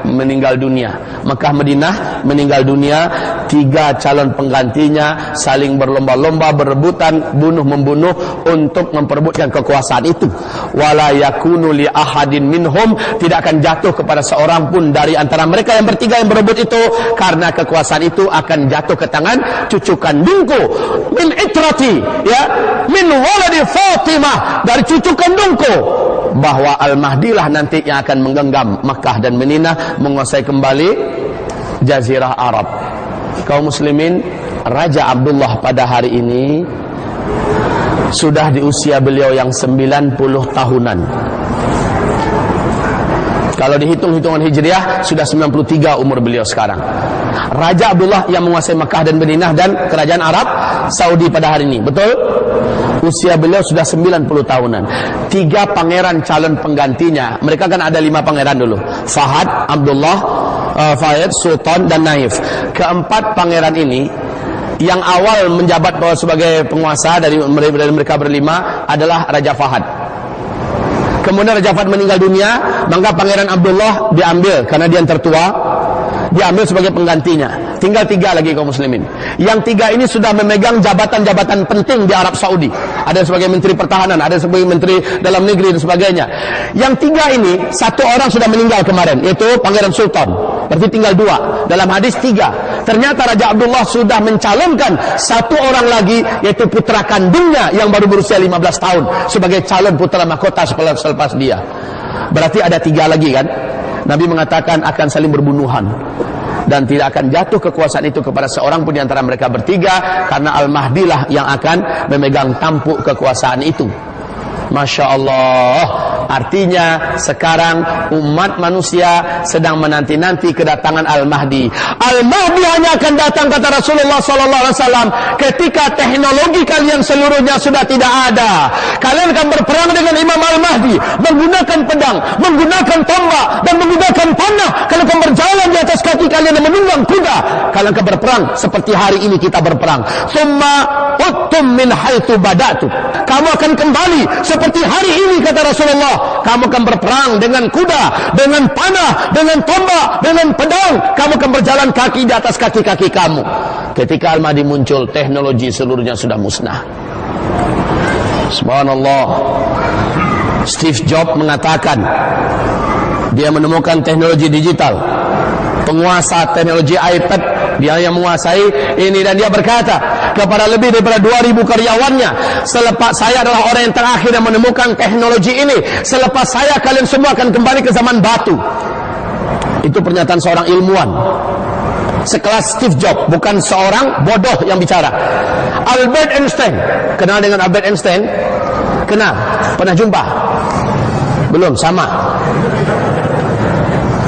meninggal dunia. Mekah Madinah meninggal dunia, 3 calon penggantinya saling berlomba-lomba, berebutan, bunuh-membunuh untuk memperebutkan kekuasaan itu. Wala yakunu li ahadin minhum, tidak akan jatuh kepada seorang pun dari antara mereka yang bertiga yang berebut itu, karena kekuasaan itu akan jatuh ke tangan cucu kandungku, min itrati, ya, min waladi Fatimah, dari cucu kandungku. Bahwa Al-Mahdi lah nanti yang akan menggenggam Makkah dan Madinah, menguasai kembali Jazirah Arab. Kaum muslimin, Raja Abdullah pada hari ini sudah di usia beliau yang 90 tahunan. Kalau dihitung hitungan Hijriah sudah 93 umur beliau sekarang. Raja Abdullah yang menguasai Makkah dan Madinah dan kerajaan Arab Saudi pada hari ini. Betul? Usia beliau sudah 90 tahunan. 3 pangeran calon penggantinya. Mereka kan ada 5 pangeran dulu. Fahad, Abdullah, Fayed, Sultan dan Naif. Keempat pangeran ini yang awal menjabat sebagai penguasa dari mereka berlima adalah Raja Fahad. Kemudian Raja Fahad meninggal dunia, maka pangeran Abdullah diambil karena dia yang tertua, diambil sebagai penggantinya. Tinggal 3 lagi kaum muslimin. Yang 3 ini sudah memegang jabatan-jabatan penting di Arab Saudi. ada yang sebagai menteri pertahanan, ada yang sebagai menteri dalam negeri dan sebagainya. Yang tiga ini, satu orang sudah meninggal kemarin, yaitu Pangeran Sultan. Berarti tinggal dua. Dalam hadis tiga. Ternyata Raja Abdullah sudah mencalonkan satu orang lagi, yaitu putra kandungnya yang baru berusia 15 tahun sebagai calon putra mahkota selepas dia. Berarti ada tiga lagi kan? Nabi mengatakan akan saling berbunuhan dan tidak akan jatuh kekuasaan itu kepada seorang pun di antara mereka bertiga, karena Al-Mahdi lah yang akan memegang tampuk kekuasaan itu. Masya Allah. Artinya sekarang umat manusia sedang menanti-nanti kedatangan Al-Mahdi. Al-Mahdi hanya akan datang, kata Rasulullah SAW, ketika teknologi kalian seluruhnya sudah tidak ada. Kalian akan berperang dengan Imam Al-Mahdi menggunakan pedang, menggunakan tombak dan menggunakan panah. Kalian akan berjalan di atas kaki kalian dan menunggang kuda. Kalian akan berperang seperti hari ini kita berperang. Summa uttum min haitsu bada'tu. Kamu akan kembali seperti hari ini, kata Rasulullah. Kamu akan berperang dengan kuda, dengan panah, dengan tombak, dengan pedang. Kamu akan berjalan kaki di atas kaki-kaki kamu. Ketika Al-Mahdi muncul, teknologi seluruhnya sudah musnah. Subhanallah. Steve Jobs mengatakan dia menemukan teknologi digital, penguasa teknologi iPad, dia yang menguasai ini, dan dia berkata kepada lebih daripada 2000 karyawannya, selepas saya adalah orang yang terakhir yang menemukan teknologi ini. Selepas saya kalian semua akan kembali ke zaman batu. Itu pernyataan seorang ilmuwan sekelas Steve Jobs, bukan seorang bodoh yang bicara. Albert Einstein, kenal dengan Albert Einstein? Kenal? Pernah jumpa? Belum, sama.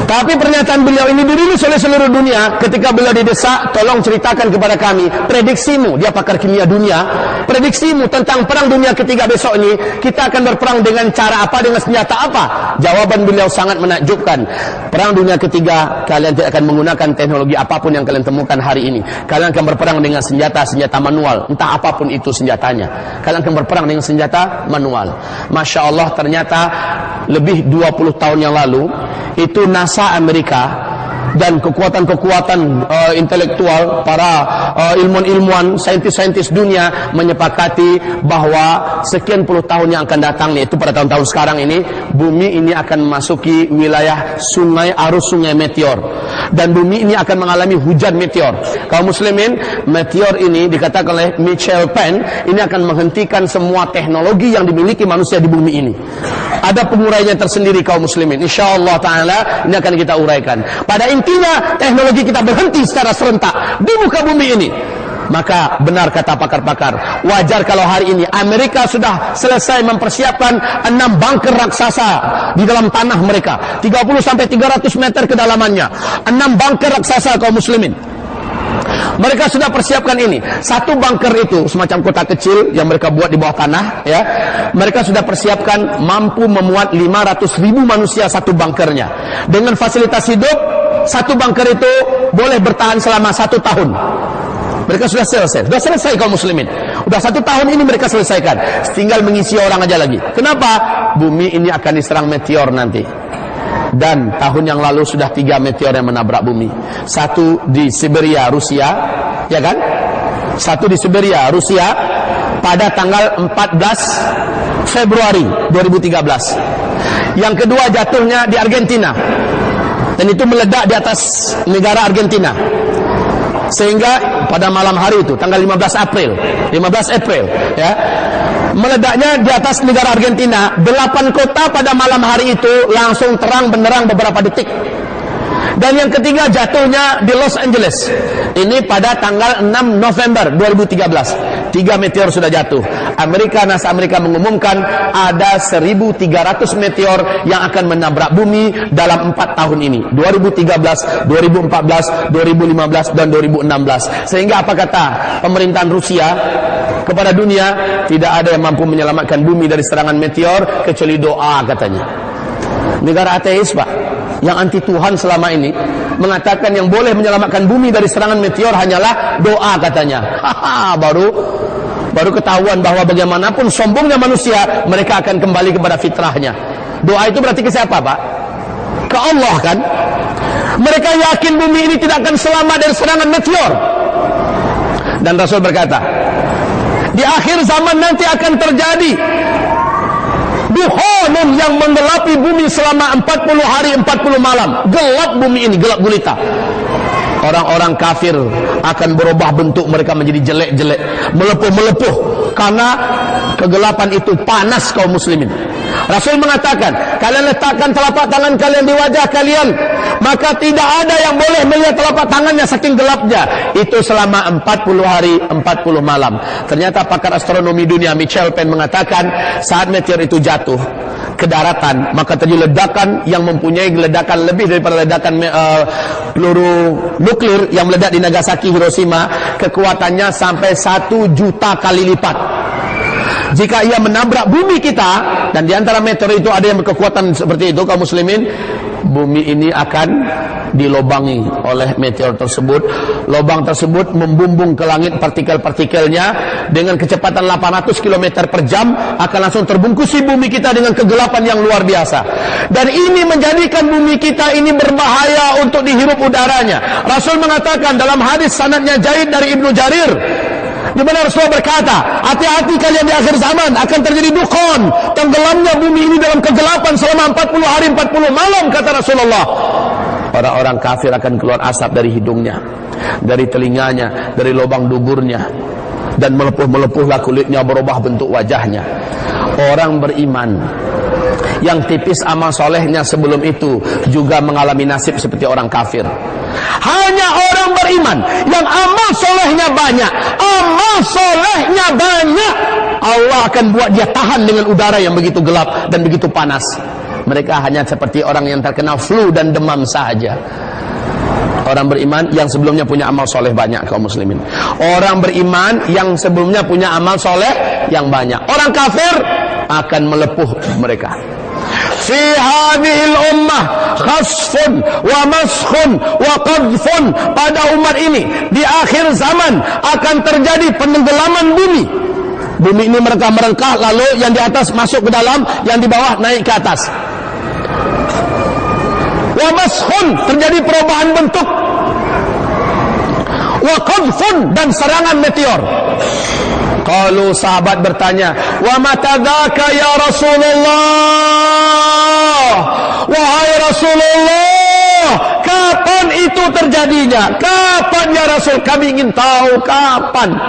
Tapi pernyataan beliau ini dirilis oleh seluruh dunia ketika beliau didesak, tolong ceritakan kepada kami prediksimu. Dia pakar kimia dunia. Prediksimu tentang perang dunia ketiga besok ini, kita akan berperang dengan cara apa, dengan senjata apa? Jawaban beliau sangat menakjubkan. Perang dunia ketiga, kalian tidak akan menggunakan teknologi apapun yang kalian temukan hari ini. Kalian akan berperang dengan senjata manual, entah apapun itu senjatanya. Kalian akan berperang dengan senjata manual. Masya Allah, ternyata lebih 20 tahun yang lalu, itu NASA Amerika dan kekuatan-kekuatan intelektual, para ilmuwan-ilmuwan, saintis-saintis dunia menyepakati bahwa sekian puluh tahun yang akan datang, yaitu pada tahun-tahun sekarang ini, bumi ini akan memasuki wilayah sungai, arus sungai meteor, dan bumi ini akan mengalami hujan meteor. Kaum muslimin, meteor ini dikatakan oleh Michael Penn, ini akan menghentikan semua teknologi yang dimiliki manusia di bumi ini. Ada pengurainya tersendiri, kaum muslimin. InsyaAllah ta'ala ini akan kita uraikan. Pada intinya, teknologi kita berhenti secara serentak di muka bumi ini. Maka benar kata pakar-pakar, wajar kalau hari ini Amerika sudah selesai mempersiapkan 6 bunker raksasa di dalam tanah mereka, 30-300 meter kedalamannya. 6 bunker raksasa, kaum muslimin. Mereka sudah persiapkan ini. Satu bunker itu semacam kota kecil yang mereka buat di bawah tanah, ya. Mereka sudah persiapkan mampu memuat 500.000 manusia satu bunkernya. Dengan fasilitas hidup, satu bunker itu boleh bertahan selama 1 tahun. Mereka sudah selesai kaum muslimin. Udah 1 tahun ini mereka selesaikan. Tinggal mengisi orang aja lagi. Kenapa? Bumi ini akan diserang meteor nanti. Dan tahun yang lalu sudah 3 meteor yang menabrak bumi. Satu di Siberia, Rusia, ya kan? Satu di Siberia, Rusia, pada tanggal 14 Februari 2013. Yang kedua jatuhnya di Argentina, dan itu meledak di atas negara Argentina. Sehingga pada malam hari itu, tanggal 15 April, ya, meledaknya di atas negara Argentina. 8 kota pada malam hari itu langsung terang benderang beberapa detik. Dan yang ketiga jatuhnya di Los Angeles. Ini pada tanggal 6 November 2013. 3 meteor sudah jatuh. NASA Amerika mengumumkan ada 1.300 meteor yang akan menabrak bumi dalam 4 tahun ini. 2013, 2014, 2015, dan 2016. Sehingga apa kata pemerintahan Rusia kepada dunia? Tidak ada yang mampu menyelamatkan bumi dari serangan meteor kecuali doa, katanya. Negara ateis, Pak, yang anti Tuhan selama ini, mengatakan yang boleh menyelamatkan bumi dari serangan meteor hanyalah doa, katanya. Baru ketahuan bahwa bagaimanapun sombongnya manusia, mereka akan kembali kepada fitrahnya. Doa itu berarti ke siapa, Pak? Ke Allah, kan? Mereka yakin bumi ini tidak akan selamat dari serangan meteor. Dan Rasul berkata, Di akhir zaman nanti akan terjadi duhonun yang menggelapi bumi selama 40 hari 40 malam. Gelap bumi ini, gelap gulita. Orang-orang kafir akan berubah bentuk, mereka menjadi jelek-jelek, melepuh-melepuh karena kegelapan itu panas kaum muslimin. Rasul mengatakan, kalian letakkan telapak tangan kalian di wajah kalian, maka tidak ada yang boleh melihat telapak tangannya saking gelapnya. Itu selama 40 hari 40 malam. Ternyata pakar astronomi dunia Michel Penn mengatakan, saat meteor itu jatuh ke daratan, maka terjadi ledakan yang mempunyai ledakan lebih daripada ledakan peluru nuklir yang meledak di Nagasaki, Hiroshima. Kekuatannya sampai 1 juta kali lipat. Jika ia menabrak bumi kita, dan di antara meteor itu ada yang berkekuatan seperti itu, kaum muslimin, bumi ini akan dilobangi oleh meteor tersebut. Lobang tersebut membumbung ke langit, partikel-partikelnya dengan kecepatan 800 km per jam akan langsung terbungkusi bumi kita dengan kegelapan yang luar biasa. Dan ini menjadikan bumi kita ini berbahaya untuk dihirup udaranya. Rasul mengatakan dalam hadis sanadnya Jaid dari Ibnu Jarir, di mana Rasulullah berkata, hati-hati kalian di akhir zaman akan terjadi dukhon, tenggelamnya bumi ini dalam kegelapan selama 40 hari 40 malam, kata Rasulullah. Orang-orang kafir akan keluar asap dari hidungnya, dari telinganya, dari lubang duburnya, dan melepuh-melepuhlah kulitnya, berubah bentuk wajahnya. Orang beriman yang tipis amal solehnya sebelum itu juga mengalami nasib seperti orang kafir. Hanya orang beriman yang amal solehnya banyak, Allah akan buat dia tahan dengan udara yang begitu gelap dan begitu panas. Mereka hanya seperti orang yang terkena flu dan demam saja. Orang beriman yang sebelumnya punya amal soleh banyak, kaum muslimin. Orang beriman yang sebelumnya punya amal soleh yang banyak. Orang kafir akan melepuh mereka. Fi hadhil ummah khasfun wa maskhun wa qadfun. Pada umat ini di akhir zaman akan terjadi penenggelaman bumi. Bumi ini merengkah-merengkah, lalu yang di atas masuk ke dalam, yang di bawah naik ke atas. Wa maskhun, terjadi perubahan bentuk. Wa qadfun, dan serangan meteor. Kalau sahabat bertanya, wa matadzaka ya Rasulullah, wahai Rasulullah, kapan itu terjadinya? Kapan ya Rasul? Kami ingin tahu kapan.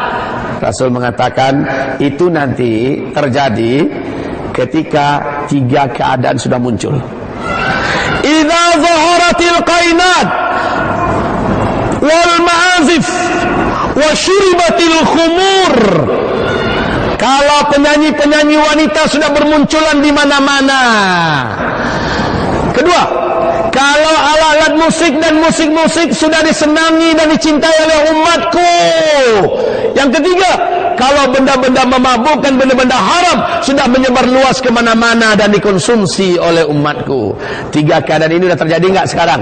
Rasul mengatakan, itu nanti terjadi ketika 3 keadaan sudah muncul. Idza zaharatil qainat wal ma'azif wa syuribatil khumur. Kalau penyanyi-penyanyi wanita sudah bermunculan di mana-mana. Kedua, kalau alat-alat musik dan musik-musik sudah disenangi dan dicintai oleh umatku. Yang ketiga, kalau benda-benda memabukkan, benda-benda haram sudah menyebar luas kemana-mana dan dikonsumsi oleh umatku. 3 keadaan ini sudah terjadi enggak sekarang?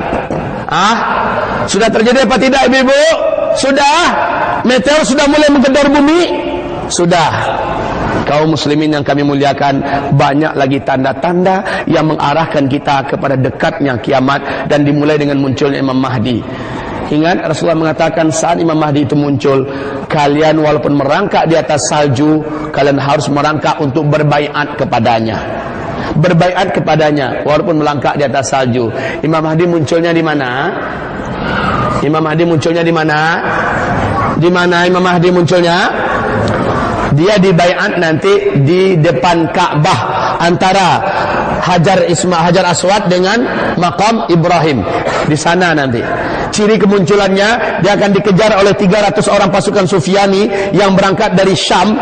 Sudah terjadi apa tidak, ibu-ibu? Sudah? Meteor sudah mulai menggedor bumi? Sudah. Kaum muslimin yang kami muliakan, banyak lagi tanda-tanda yang mengarahkan kita kepada dekatnya kiamat dan dimulai dengan munculnya Imam Mahdi. Ingat, Rasulullah mengatakan saat Imam Mahdi itu muncul, kalian walaupun merangkak di atas salju, kalian harus merangkak untuk berbaiat kepadanya. Berbaiat kepadanya walaupun melangkah di atas salju. Imam Mahdi munculnya di mana? Imam Mahdi munculnya di mana? Di mana Imam Mahdi munculnya? Dia dibaiat nanti di depan Ka'bah antara Hajar Aswad dengan Maqam Ibrahim. Di sana nanti. Ciri kemunculannya, dia akan dikejar oleh 300 orang pasukan Sufyani yang berangkat dari Syam,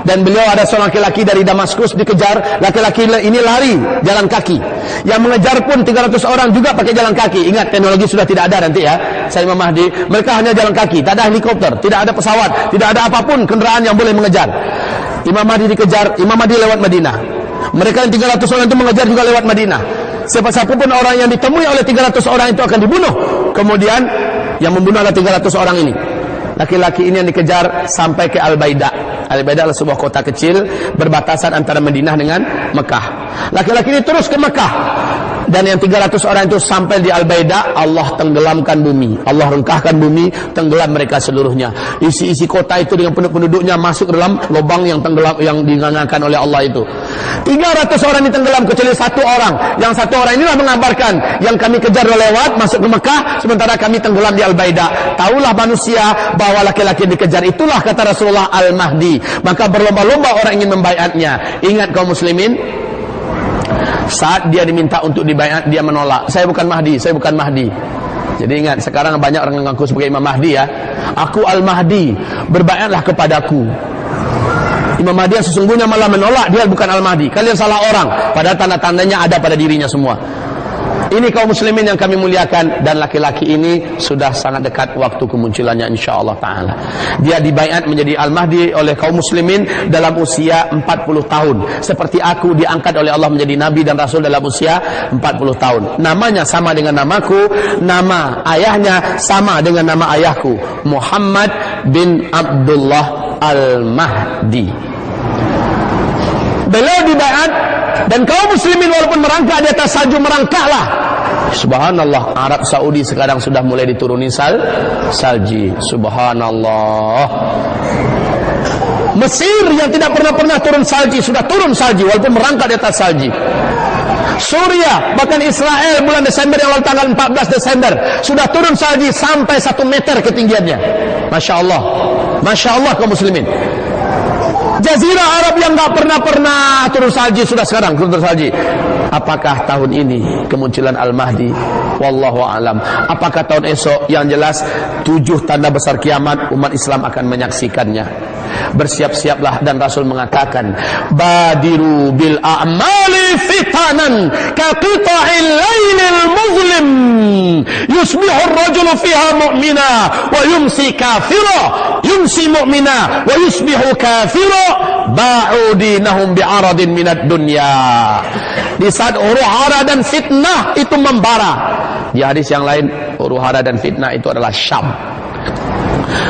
dan beliau ada seorang laki-laki dari Damaskus dikejar. Laki-laki ini lari jalan kaki. Yang mengejar pun 300 orang juga pakai jalan kaki. Ingat, teknologi sudah tidak ada nanti ya. Saya Imam Mahdi, mereka hanya jalan kaki, tak ada helikopter, tidak ada pesawat, tidak ada apapun kendaraan yang boleh mengejar. Imam Mahdi dikejar, Imam Mahdi lewat Madinah. Mereka yang 300 orang itu mengejar juga lewat Madinah. Siapa-siapa pun orang yang ditemui oleh 300 orang itu akan dibunuh. Kemudian yang membunuh adalah 300 orang ini. Laki-laki ini yang dikejar sampai ke Al-Baida. Al-Baida adalah sebuah kota kecil berbatasan antara Madinah dengan Mekah. Laki-laki ini terus ke Mekah. Dan yang 300 orang itu sampai di Al-Baida, Allah tenggelamkan bumi, Allah rengkahkan bumi, tenggelam mereka seluruhnya. Isi kota itu dengan penduduknya masuk dalam lubang yang tenggelam, yang dinyalakan oleh Allah itu. 300 orang ditenggelam kecuali satu orang. Yang satu orang inilah mengabarkan, yang kami kejar lewat masuk ke Mekah, sementara kami tenggelam di Al-Baida. Taulah manusia bahwa laki-laki dikejar, itulah kata Rasulullah Al-Mahdi. Maka berlomba-lomba orang ingin membaiatnya. Ingat kaum muslimin, saat dia diminta untuk dibaiat, dia menolak. Saya bukan Mahdi, saya bukan Mahdi. Jadi ingat, sekarang banyak orang mengaku sebagai Imam Mahdi ya. Aku Al-Mahdi, berbaiatlah kepadaku. Imam Mahdi yang sesungguhnya malah menolak, dia bukan Al-Mahdi. Kalian salah orang, padahal tanda-tandanya ada pada dirinya semua. Ini kaum muslimin yang kami muliakan, dan laki-laki ini sudah sangat dekat waktu kemunculannya insyaallah ta'ala. Dia dibaiat menjadi Al-Mahdi oleh kaum muslimin dalam usia 40 tahun. Seperti aku diangkat oleh Allah menjadi Nabi dan Rasul dalam usia 40 tahun. Namanya sama dengan namaku, nama ayahnya sama dengan nama ayahku, Muhammad bin Abdullah Al-Mahdi. Beliau dibaiat, dan kaum muslimin walaupun merangkak di atas salju, merangkaklah. Subhanallah, Arab Saudi sekarang sudah mulai dituruni salji. Subhanallah. Mesir yang tidak pernah turun salji, sudah turun salji walaupun merangkak di atas salji. Suriah, bahkan Israel bulan Desember yang lalu tanggal 14 Desember sudah turun salji sampai 1 meter ketinggiannya. Masya Allah, Masya Allah kaum muslimin. Jazirah Arab yang nggak pernah turun salji sudah sekarang turun salji. Apakah tahun ini kemunculan Al-Mahdi? Wallahu a'lam. Apakah tahun esok? Yang jelas 7 tanda besar kiamat umat Islam akan menyaksikannya. Bersiap-siaplah, dan Rasul mengatakan, badiru bil a'mali fitanan ka qita'il lailil muzlim yusbihu ar-rajulu fiha mu'mina wa yumsi kafira, yumsi mu'mina wa yusbihu kafira, ba'u dinahum bi'aradin minad dunya. Di saat huru-hara dan fitnah itu membara. Di hadis yang lain, huru-hara dan fitnah itu adalah Syam.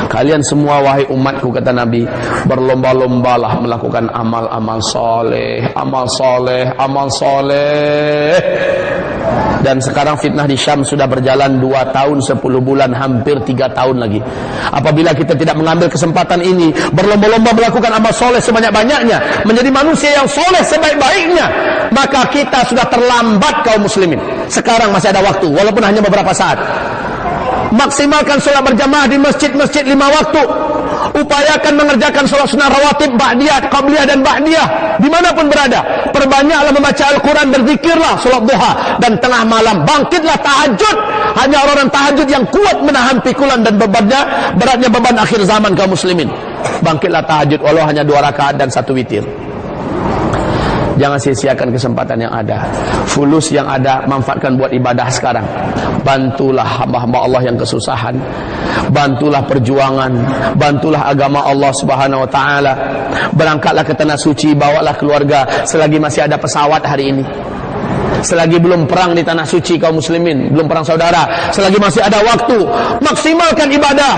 Kalian semua wahai umatku, kata Nabi, berlomba-lombalah melakukan amal-amal soleh, amal soleh, amal soleh. Dan sekarang fitnah di Syam sudah berjalan 2 tahun 10 bulan, hampir 3 tahun lagi. Apabila kita tidak mengambil kesempatan ini, berlomba-lomba melakukan amal soleh sebanyak-banyaknya, menjadi manusia yang soleh sebaik-baiknya, maka kita sudah terlambat kaum muslimin. Sekarang masih ada waktu, walaupun hanya beberapa saat. Maksimalkan sholat berjamaah di masjid-masjid 5 waktu. Upayakan mengerjakan sholat sunnah rawatib, ba'diyah, qabliyah dan ba'diyah dimanapun berada. Perbanyaklah membaca Al-Quran, berzikirlah, sholat duha, dan tengah malam bangkitlah tahajud. Hanya orang tahajud yang kuat menahan pikulan dan beratnya beban akhir zaman kaum muslimin. Bangkitlah tahajud walau hanya 2 rakaat dan 1 witir. Jangan sia-siakan kesempatan yang ada. Fulus yang ada, manfaatkan buat ibadah sekarang. Bantulah hamba-hamba Allah yang kesusahan. Bantulah perjuangan. Bantulah agama Allah Subhanahu wa taala. Berangkatlah ke tanah suci, bawalah keluarga selagi masih ada pesawat hari ini. Selagi belum perang di tanah suci kaum muslimin, belum perang saudara, selagi masih ada waktu, maksimalkan ibadah.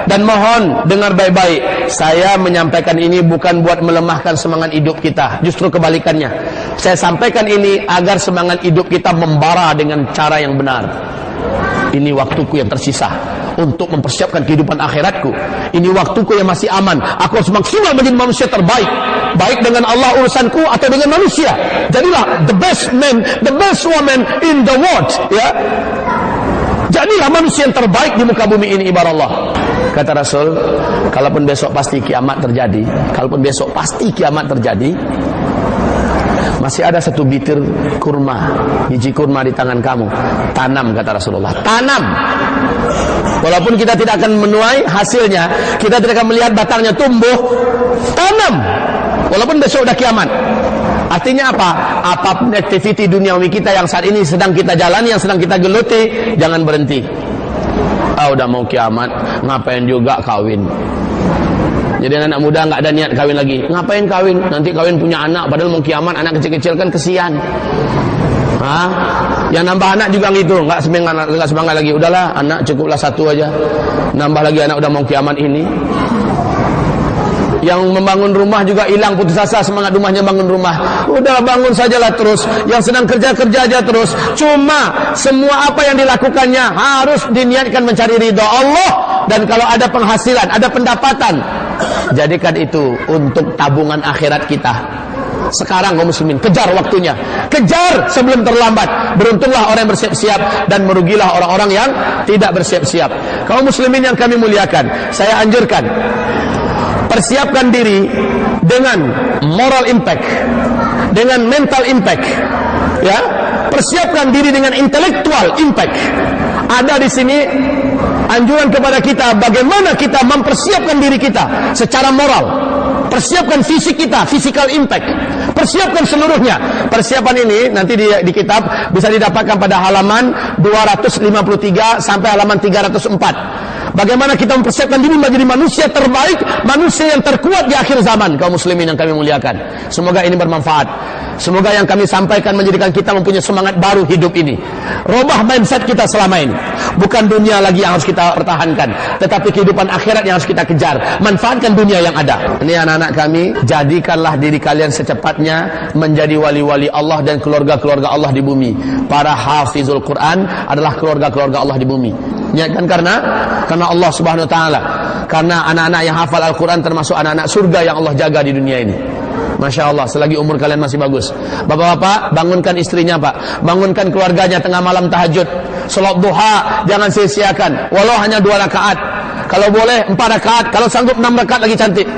Dan mohon dengar baik-baik, saya menyampaikan ini bukan buat melemahkan semangat hidup kita, justru kebalikannya. Saya sampaikan ini agar semangat hidup kita membara dengan cara yang benar. Ini waktuku yang tersisa untuk mempersiapkan kehidupan akhiratku. Ini waktuku yang masih aman. Aku harus maksimal menjadi manusia terbaik, baik dengan Allah urusanku atau dengan manusia. Jadilah the best man, the best woman in the world, ya. Jadilah manusia yang terbaik di muka bumi ini, ibarat Allah. Kata Rasul, kalaupun besok pasti kiamat terjadi, kalaupun besok pasti kiamat terjadi, masih ada 1 bitir kurma, biji kurma di tangan kamu. Tanam, kata Rasulullah. Tanam. Walaupun kita tidak akan menuai hasilnya, kita tidak akan melihat batangnya tumbuh. Tanam. Walaupun besok udah kiamat. Artinya apa? Apapun aktiviti duniawi kita yang saat ini sedang kita jalani, yang sedang kita geluti, jangan berhenti. Udah mau kiamat, ngapain juga kawin? Jadi anak muda nggak ada niat kawin lagi. Ngapain kawin? Nanti kawin punya anak, padahal mau kiamat, anak kecil-kecil kan kesian. Yang nambah anak juga gitu, nggak semangat lagi. Udahlah, anak cukuplah 1 aja. Nambah lagi anak udah mau kiamat ini. Yang membangun rumah juga hilang putus asa semangat rumahnya bangun rumah. Udah bangun sajalah terus. Yang sedang kerja aja terus. Cuma semua apa yang dilakukannya harus diniatkan mencari ridha Allah. Dan kalau ada penghasilan, ada pendapatan, jadikan itu untuk tabungan akhirat kita. Sekarang kaum muslimin, kejar waktunya, kejar sebelum terlambat. Beruntunglah orang yang bersiap-siap dan merugilah orang-orang yang tidak bersiap-siap. Kaum muslimin yang kami muliakan, saya anjurkan, persiapkan diri dengan moral impact, dengan mental impact, ya. Persiapkan diri dengan intellectual impact. Ada di sini anjuran kepada kita bagaimana kita mempersiapkan diri kita secara moral. Persiapkan fisik kita, physical impact. Persiapkan seluruhnya. Persiapan ini nanti di kitab bisa didapatkan pada halaman 253 sampai halaman 304. Bagaimana kita mempersiapkan diri menjadi manusia terbaik, manusia yang terkuat di akhir zaman, kaum muslimin yang kami muliakan. Semoga ini bermanfaat. Semoga yang kami sampaikan menjadikan kita mempunyai semangat baru hidup ini. Robah mindset kita selama ini. Bukan dunia lagi yang harus kita pertahankan, tetapi kehidupan akhirat yang harus kita kejar. Manfaatkan dunia yang ada. Ini anak-anak kami, jadikanlah diri kalian secepatnya menjadi wali-wali Allah dan keluarga-keluarga Allah di bumi. Para hafizul Quran adalah keluarga-keluarga Allah di bumi. Niatkan karena Allah Subhanahu wa taala. Karena anak-anak yang hafal Al-Quran termasuk anak-anak surga yang Allah jaga di dunia ini. Masya Allah, selagi umur kalian masih bagus. Bapak-bapak, bangunkan istrinya pak, bangunkan keluarganya tengah malam tahajud, salat duha, jangan sia-siakan. Walau hanya 2 rakaat, kalau boleh 4 rakaat, kalau sanggup 6 rakaat lagi cantik.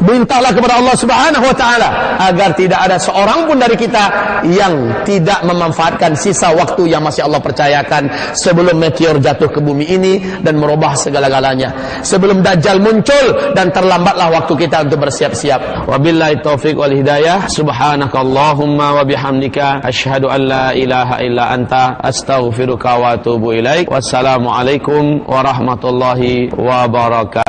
Mintalah kepada Allah Subhanahu wa taala agar tidak ada seorang pun dari kita yang tidak memanfaatkan sisa waktu yang masih Allah percayakan sebelum meteor jatuh ke bumi ini dan merubah segala-galanya. Sebelum Dajjal muncul dan terlambatlah waktu kita untuk bersiap-siap. Wabillahi taufiq wal hidayah. Subhanakallahumma wa bihamdika asyhadu an la ilaha illa anta astaghfiruka wa atubu ilaik. Wassalamualaikum warahmatullahi wabarakatuh.